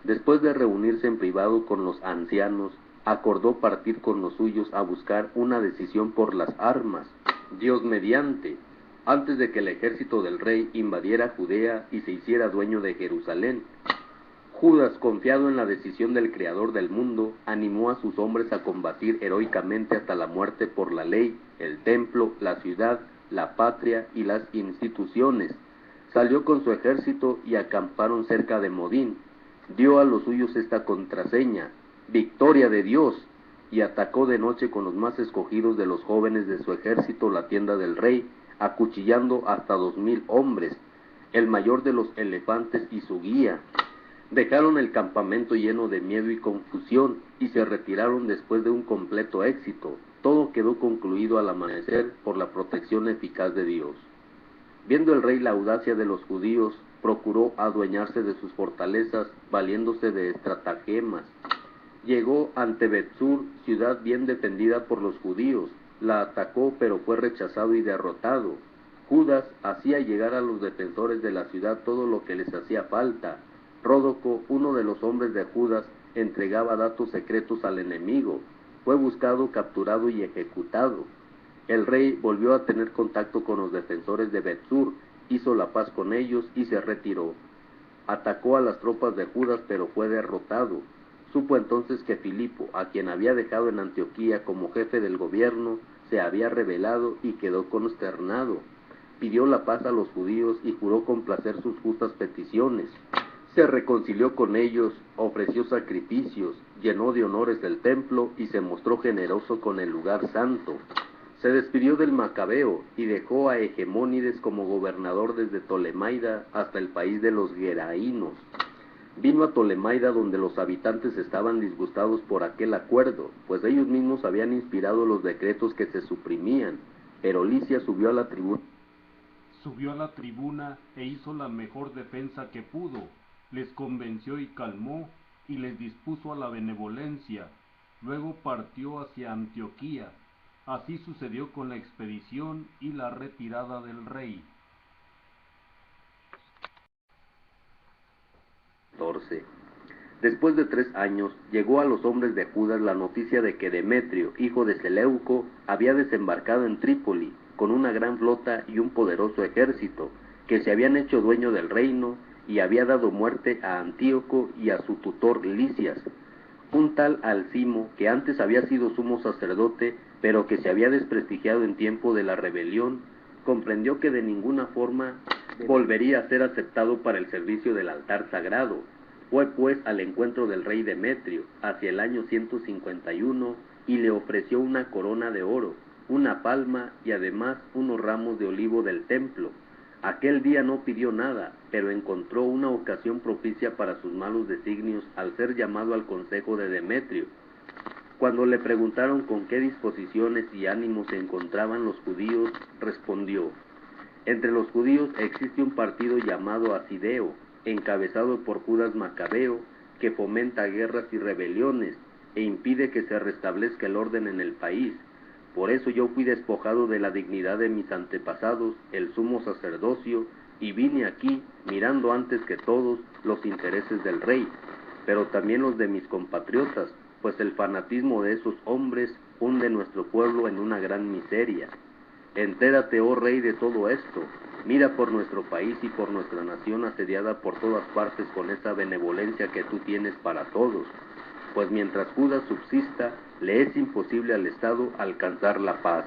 Después de reunirse en privado con los ancianos, acordó partir con los suyos a buscar una decisión por las armas, Dios mediante, antes de que el ejército del rey invadiera Judea y se hiciera dueño de Jerusalén. Judas, confiado en la decisión del Creador del mundo, animó a sus hombres a combatir heroicamente hasta la muerte por la ley, el templo, la ciudad, la patria y las instituciones. Salió con su ejército y acamparon cerca de Modín. Dio a los suyos esta contraseña: victoria de Dios, y atacó de noche con los más escogidos de los jóvenes de su ejército la tienda del rey, acuchillando hasta 2,000 hombres, el mayor de los elefantes y su guía. Dejaron el campamento lleno de miedo y confusión, y se retiraron después de un completo éxito. Todo quedó concluido al amanecer por la protección eficaz de Dios. Viendo el rey la audacia de los judíos, procuró adueñarse de sus fortalezas, valiéndose de estratagemas. Llegó ante Betsur, ciudad bien defendida por los judíos. La atacó, pero fue rechazado y derrotado. Judas hacía llegar a los defensores de la ciudad todo lo que les hacía falta. Ródoco, uno de los hombres de Judas, entregaba datos secretos al enemigo. Fue buscado, capturado y ejecutado. El rey volvió a tener contacto con los defensores de Betsur, hizo la paz con ellos y se retiró. Atacó a las tropas de Judas, pero fue derrotado. Supo entonces que Filipo, a quien había dejado en Antioquía como jefe del gobierno, se había rebelado y quedó consternado. Pidió la paz a los judíos y juró complacer sus justas peticiones. Se reconcilió con ellos, ofreció sacrificios, llenó de honores el templo y se mostró generoso con el lugar santo. Se despidió del Macabeo y dejó a Hegemónides como gobernador desde Tolemaida hasta el país de los Geraínos. Vino a Tolemaida, donde los habitantes estaban disgustados por aquel acuerdo, pues ellos mismos habían inspirado los decretos que se suprimían. Pero Lisias subió a la tribuna e hizo la mejor defensa que pudo. Les convenció y calmó, y les dispuso a la benevolencia. Luego partió hacia Antioquía. Así sucedió con la expedición y la retirada del rey. Después de 3 años, llegó a los hombres de Judas la noticia de que Demetrio, hijo de Seleuco, había desembarcado en Trípoli con una gran flota y un poderoso ejército, que se habían hecho dueño del reino y había dado muerte a Antíoco y a su tutor Lisias. Un tal Alcimo, que antes había sido sumo sacerdote, pero que se había desprestigiado en tiempo de la rebelión, comprendió que de ninguna forma volvería a ser aceptado para el servicio del altar sagrado. Fue pues al encuentro del rey Demetrio, hacia el año 151, y le ofreció una corona de oro, una palma y además unos ramos de olivo del templo. Aquel día no pidió nada, pero encontró una ocasión propicia para sus malos designios al ser llamado al consejo de Demetrio. Cuando le preguntaron con qué disposiciones y ánimos se encontraban los judíos, respondió: entre los judíos existe un partido llamado Asideo, encabezado por Judas Macabeo, que fomenta guerras y rebeliones e impide que se restablezca el orden en el país. Por eso yo fui despojado de la dignidad de mis antepasados, el sumo sacerdocio, y vine aquí, mirando antes que todos los intereses del rey, pero también los de mis compatriotas, pues el fanatismo de esos hombres hunde nuestro pueblo en una gran miseria. Entérate, oh rey, de todo esto. Mira por nuestro país y por nuestra nación asediada por todas partes con esa benevolencia que tú tienes para todos, pues mientras Judas subsista, le es imposible al Estado alcanzar la paz.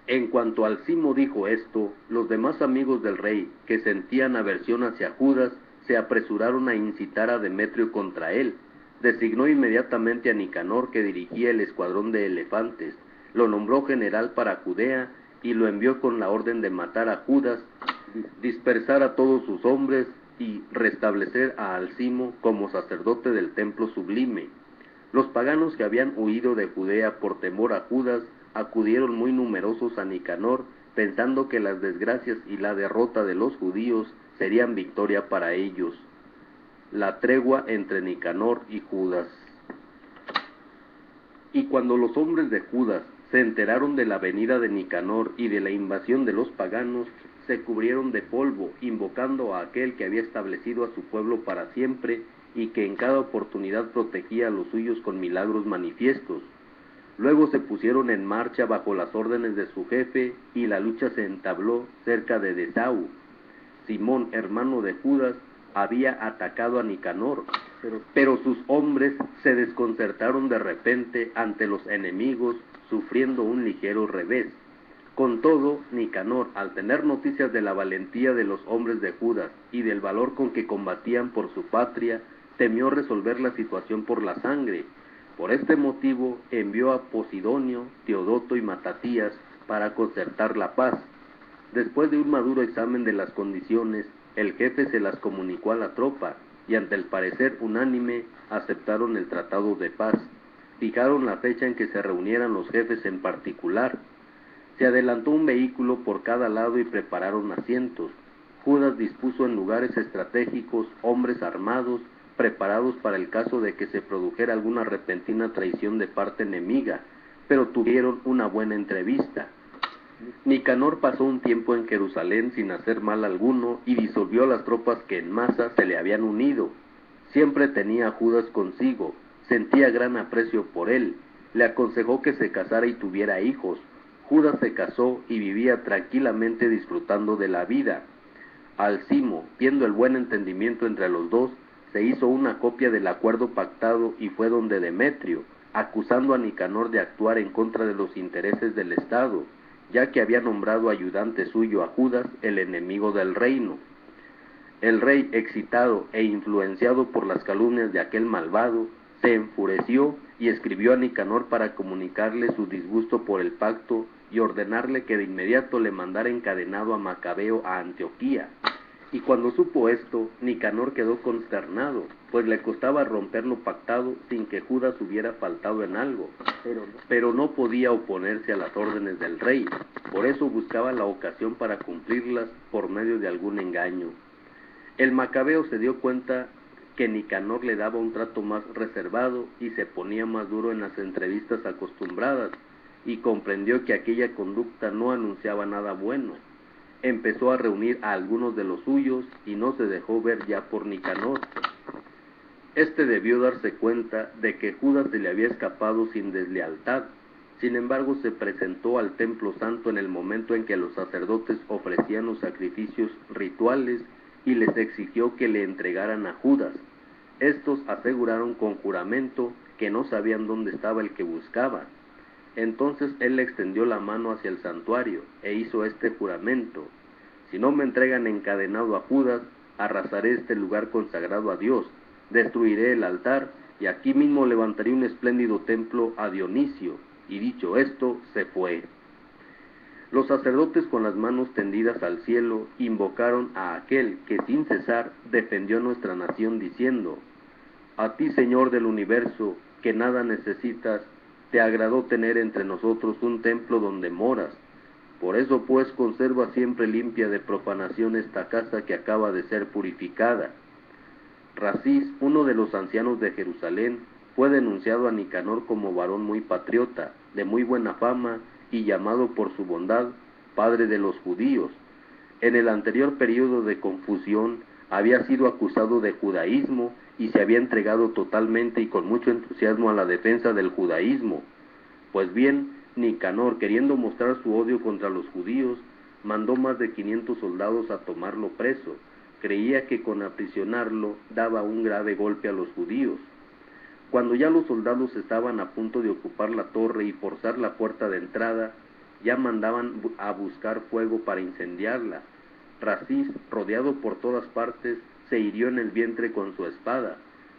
En cuanto Alcimo dijo esto, los demás amigos del rey, que sentían aversión hacia Judas, se apresuraron a incitar a Demetrio contra él. Designó inmediatamente a Nicanor, que dirigía el escuadrón de elefantes, lo nombró general para Judea y lo envió con la orden de matar a Judas, dispersar a todos sus hombres y restablecer a Alcimo como sacerdote del templo sublime. Los paganos que habían huido de Judea por temor a Judas acudieron muy numerosos a Nicanor, pensando que las desgracias y la derrota de los judíos serían victoria para ellos. La tregua entre Nicanor y Judas. Y cuando los hombres de Judas se enteraron de la venida de Nicanor y de la invasión de los paganos, se cubrieron de polvo, invocando a aquel que había establecido a su pueblo para siempre y que en cada oportunidad protegía a los suyos con milagros manifiestos. Luego se pusieron en marcha bajo las órdenes de su jefe y la lucha se entabló cerca de Desau. Simón, hermano de Judas, había atacado a Nicanor, pero sus hombres se desconcertaron de repente ante los enemigos, sufriendo un ligero revés. Con todo, Nicanor, al tener noticias de la valentía de los hombres de Judas y del valor con que combatían por su patria, temió resolver la situación por la sangre. Por este motivo envió a Posidonio, Teodoto y Matatías para concertar la paz. Después de un maduro examen de las condiciones, el jefe se las comunicó a la tropa, y ante el parecer unánime aceptaron el tratado de paz. Fijaron la fecha en que se reunieran los jefes en particular. Se adelantó un vehículo por cada lado y prepararon asientos. Judas dispuso en lugares estratégicos hombres armados, preparados para el caso de que se produjera alguna repentina traición de parte enemiga, pero tuvieron una buena entrevista. Nicanor pasó un tiempo en Jerusalén sin hacer mal alguno y disolvió a las tropas que en masa se le habían unido. Siempre tenía a Judas consigo, sentía gran aprecio por él, le aconsejó que se casara y tuviera hijos. Judas se casó y vivía tranquilamente disfrutando de la vida. Alcimo, viendo el buen entendimiento entre los dos, se hizo una copia del acuerdo pactado y fue donde Demetrio, acusando a Nicanor de actuar en contra de los intereses del Estado, ya que había nombrado ayudante suyo a Judas, el enemigo del reino. El rey, excitado e influenciado por las calumnias de aquel malvado, se enfureció y escribió a Nicanor para comunicarle su disgusto por el pacto y ordenarle que de inmediato le mandara encadenado a Macabeo a Antioquía. Y cuando supo esto, Nicanor quedó consternado, pues le costaba romper lo pactado sin que Judas hubiera faltado en algo, pero no podía oponerse a las órdenes del rey, por eso buscaba la ocasión para cumplirlas por medio de algún engaño. El Macabeo se dio cuenta que Nicanor le daba un trato más reservado y se ponía más duro en las entrevistas acostumbradas, y comprendió que aquella conducta no anunciaba nada bueno. Empezó a reunir a algunos de los suyos y no se dejó ver ya por Nicanor. Este debió darse cuenta de que Judas se le había escapado sin deslealtad. Sin embargo, se presentó al templo santo en el momento en que los sacerdotes ofrecían los sacrificios rituales y les exigió que le entregaran a Judas. Estos aseguraron con juramento que no sabían dónde estaba el que buscaba. Entonces él le extendió la mano hacia el santuario e hizo este juramento: si no me entregan encadenado a Judas, arrasaré este lugar consagrado a Dios, destruiré el altar y aquí mismo levantaré un espléndido templo a Dionisio. Y dicho esto, se fue. Los sacerdotes, con las manos tendidas al cielo, invocaron a aquel que sin cesar defendió a nuestra nación, diciendo: a ti, Señor del universo, que nada necesitas, te agradó tener entre nosotros un templo donde moras. Por eso pues conserva siempre limpia de profanación esta casa que acaba de ser purificada. Racis, uno de los ancianos de Jerusalén, fue denunciado a Nicanor como varón muy patriota, de muy buena fama, y llamado por su bondad padre de los judíos. En el anterior período de confusión había sido acusado de judaísmo y se había entregado totalmente y con mucho entusiasmo a la defensa del judaísmo. Pues bien, Nicanor, queriendo mostrar su odio contra los judíos, mandó más de 500 soldados a tomarlo preso. Creía que con aprisionarlo daba un grave golpe a los judíos. Cuando ya los soldados estaban a punto de ocupar la torre y forzar la puerta de entrada, ya mandaban a buscar fuego para incendiarla. Racis, rodeado por todas partes, se hirió en el vientre con su espada.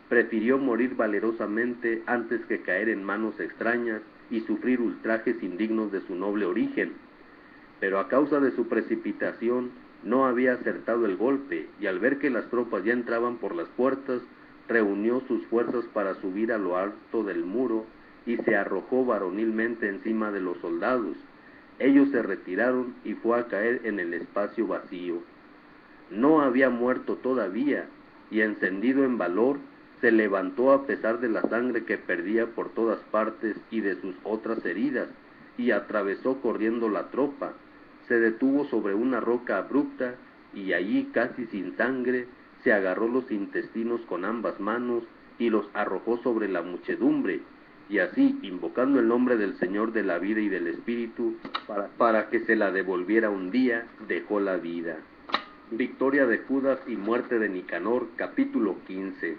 Prefirió morir valerosamente antes que caer en manos extrañas y sufrir ultrajes indignos de su noble origen. Pero a causa de su precipitación no había acertado el golpe, y al ver que las tropas ya entraban por las puertas, reunió sus fuerzas para subir a lo alto del muro y se arrojó varonilmente encima de los soldados. Ellos se retiraron y fue a caer en el espacio vacío. No había muerto todavía, y encendido en valor, se levantó a pesar de la sangre que perdía por todas partes y de sus otras heridas, y atravesó corriendo la tropa. Se detuvo sobre una roca abrupta, y allí, casi sin sangre, se agarró los intestinos con ambas manos y los arrojó sobre la muchedumbre, y así, invocando el nombre del Señor de la vida y del Espíritu, para que se la devolviera un día, dejó la vida. Victoria de Judas y muerte de Nicanor, capítulo 15.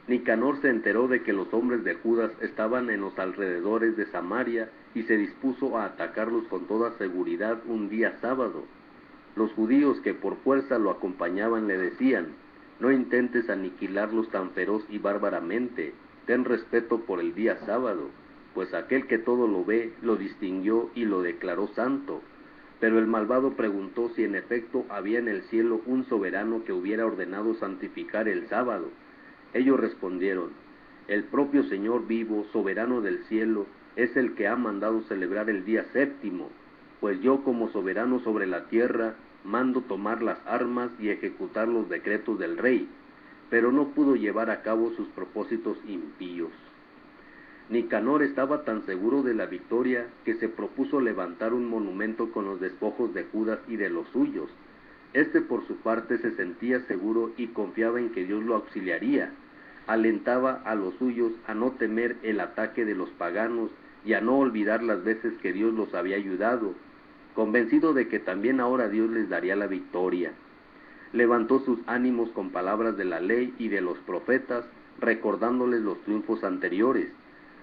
Nicanor se enteró de que los hombres de Judas estaban en los alrededores de Samaria y se dispuso a atacarlos con toda seguridad un día sábado. Los judíos que por fuerza lo acompañaban le decían: no intentes aniquilarlos tan feroz y bárbaramente, ten respeto por el día sábado, pues aquel que todo lo ve, lo distinguió y lo declaró santo. Pero el malvado preguntó si en efecto había en el cielo un soberano que hubiera ordenado santificar el sábado. Ellos respondieron: el propio Señor vivo, soberano del cielo, es el que ha mandado celebrar el día séptimo, pues yo como soberano sobre la tierra mando tomar las armas y ejecutar los decretos del rey. Pero no pudo llevar a cabo sus propósitos impíos. Nicanor estaba tan seguro de la victoria que se propuso levantar un monumento con los despojos de Judas y de los suyos. Este por su parte se sentía seguro y confiaba en que Dios lo auxiliaría. Alentaba a los suyos a no temer el ataque de los paganos y a no olvidar las veces que Dios los había ayudado, convencido de que también ahora Dios les daría la victoria. Levantó sus ánimos con palabras de la ley y de los profetas, recordándoles los triunfos anteriores.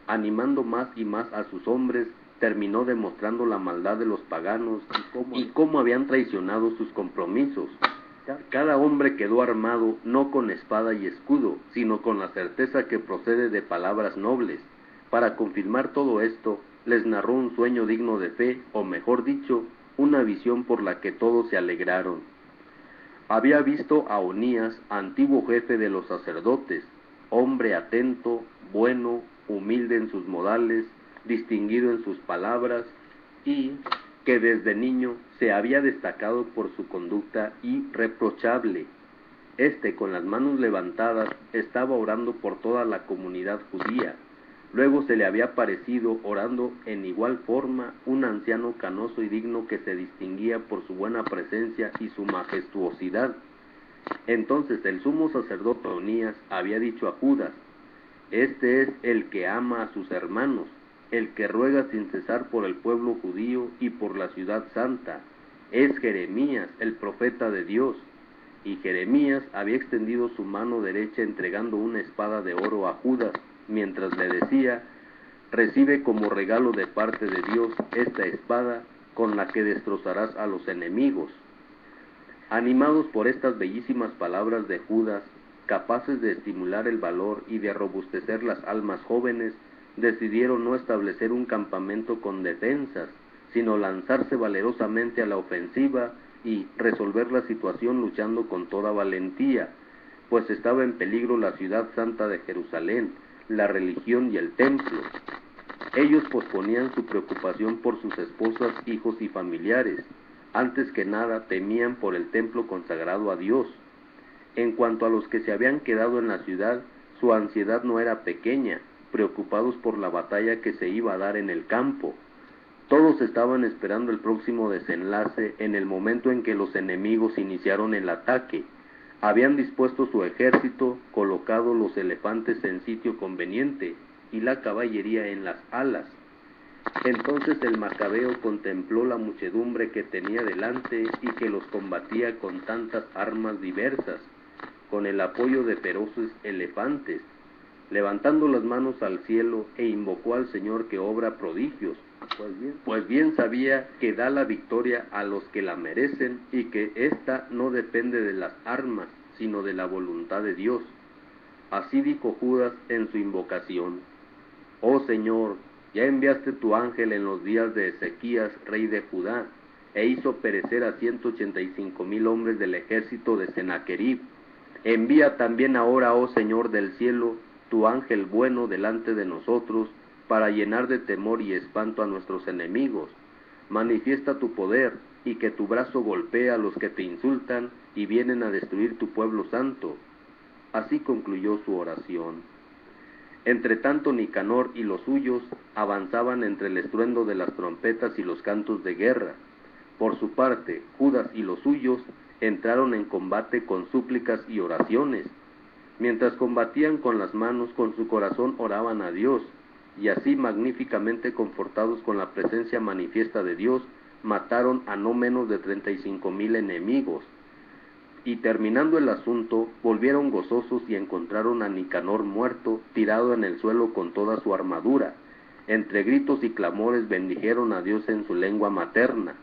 Animando más y más a sus hombres, terminó demostrando la maldad de los paganos y cómo habían traicionado sus compromisos. Cada hombre quedó armado no con espada y escudo, sino con la certeza que procede de palabras nobles. Para confirmar todo esto, les narró un sueño digno de fe, o mejor dicho, una visión por la que todos se alegraron. Había visto a Onías, antiguo jefe de los sacerdotes, hombre atento, bueno, humilde en sus modales, distinguido en sus palabras, y que desde niño se había destacado por su conducta irreprochable. Este, con las manos levantadas, estaba orando por toda la comunidad judía. Luego se le había aparecido, orando en igual forma, un anciano canoso y digno que se distinguía por su buena presencia y su majestuosidad. Entonces el sumo sacerdote Onías había dicho a Judas: este es el que ama a sus hermanos, el que ruega sin cesar por el pueblo judío y por la ciudad santa. Es Jeremías, el profeta de Dios. Y Jeremías había extendido su mano derecha entregando una espada de oro a Judas, mientras le decía: recibe como regalo de parte de Dios esta espada con la que destrozarás a los enemigos. Animados por estas bellísimas palabras de Judas, capaces de estimular el valor y de robustecer las almas jóvenes, decidieron no establecer un campamento con defensas, sino lanzarse valerosamente a la ofensiva y resolver la situación luchando con toda valentía, pues estaba en peligro la ciudad santa de Jerusalén, la religión y el templo. Ellos posponían su preocupación por sus esposas, hijos y familiares. Antes que nada temían por el templo consagrado a Dios. En cuanto a los que se habían quedado en la ciudad, su ansiedad no era pequeña, preocupados por la batalla que se iba a dar en el campo. Todos estaban esperando el próximo desenlace en el momento en que los enemigos iniciaron el ataque. Habían dispuesto su ejército, colocado los elefantes en sitio conveniente y la caballería en las alas. Entonces el macabeo contempló la muchedumbre que tenía delante y que los combatía con tantas armas diversas, con el apoyo de feroces elefantes, levantando las manos al cielo, e invocó al Señor que obra prodigios, pues bien sabía que da la victoria a los que la merecen y que ésta no depende de las armas, sino de la voluntad de Dios. Así dijo Judas en su invocación: oh Señor, ya enviaste tu ángel en los días de Ezequías, rey de Judá, e hizo perecer a 185,000 hombres del ejército de Sennacherib. Envía también ahora, oh Señor del cielo, tu ángel bueno delante de nosotros, para llenar de temor y espanto a nuestros enemigos. Manifiesta tu poder, y que tu brazo golpee a los que te insultan y vienen a destruir tu pueblo santo. Así concluyó su oración. Entretanto Nicanor y los suyos avanzaban entre el estruendo de las trompetas y los cantos de guerra. Por su parte, Judas y los suyos entraron en combate con súplicas y oraciones. Mientras combatían con las manos, con su corazón oraban a Dios, y así, magníficamente confortados con la presencia manifiesta de Dios, mataron a no menos de 35,000 enemigos. Y terminando el asunto, volvieron gozosos y encontraron a Nicanor muerto, tirado en el suelo con toda su armadura. Entre gritos y clamores bendijeron a Dios en su lengua materna.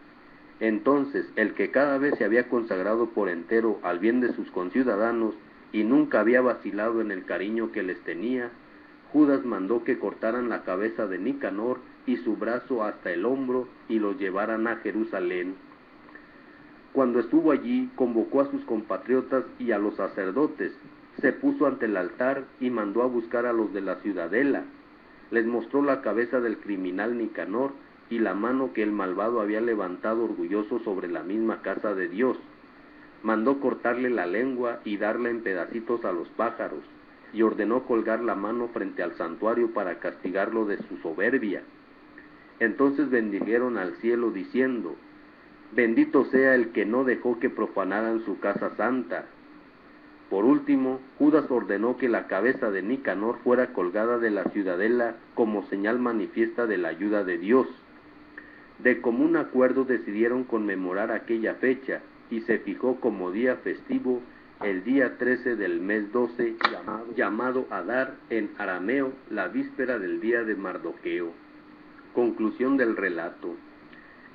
Entonces, el que cada vez se había consagrado por entero al bien de sus conciudadanos y nunca había vacilado en el cariño que les tenía, Judas mandó que cortaran la cabeza de Nicanor y su brazo hasta el hombro y los llevaran a Jerusalén. Cuando estuvo allí, convocó a sus compatriotas y a los sacerdotes, se puso ante el altar y mandó a buscar a los de la ciudadela. Les mostró la cabeza del criminal Nicanor y la mano que el malvado había levantado orgulloso sobre la misma casa de Dios. Mandó cortarle la lengua y darla en pedacitos a los pájaros, y ordenó colgar la mano frente al santuario para castigarlo de su soberbia. Entonces bendijeron al cielo diciendo: bendito sea el que no dejó que profanaran su casa santa. Por último, Judas ordenó que la cabeza de Nicanor fuera colgada de la ciudadela como señal manifiesta de la ayuda de Dios. De común acuerdo decidieron conmemorar aquella fecha, y se fijó como día festivo el día 13 del mes 12, llamado Adar en arameo, la víspera del día de Mardoqueo. Conclusión del relato.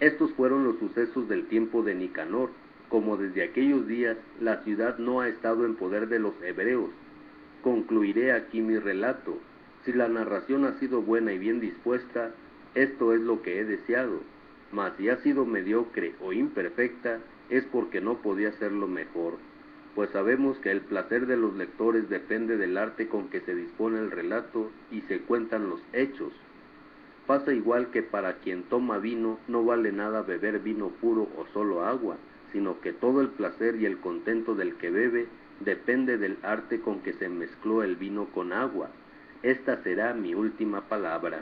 Estos fueron los sucesos del tiempo de Nicanor. Como desde aquellos días la ciudad no ha estado en poder de los hebreos, concluiré aquí mi relato. Si la narración ha sido buena y bien dispuesta, esto es lo que he deseado, mas si ha sido mediocre o imperfecta, es porque no podía serlo mejor, pues sabemos que el placer de los lectores depende del arte con que se dispone el relato y se cuentan los hechos. Pasa igual que para quien toma vino, no vale nada beber vino puro o solo agua, sino que todo el placer y el contento del que bebe depende del arte con que se mezcló el vino con agua. Esta será mi última palabra.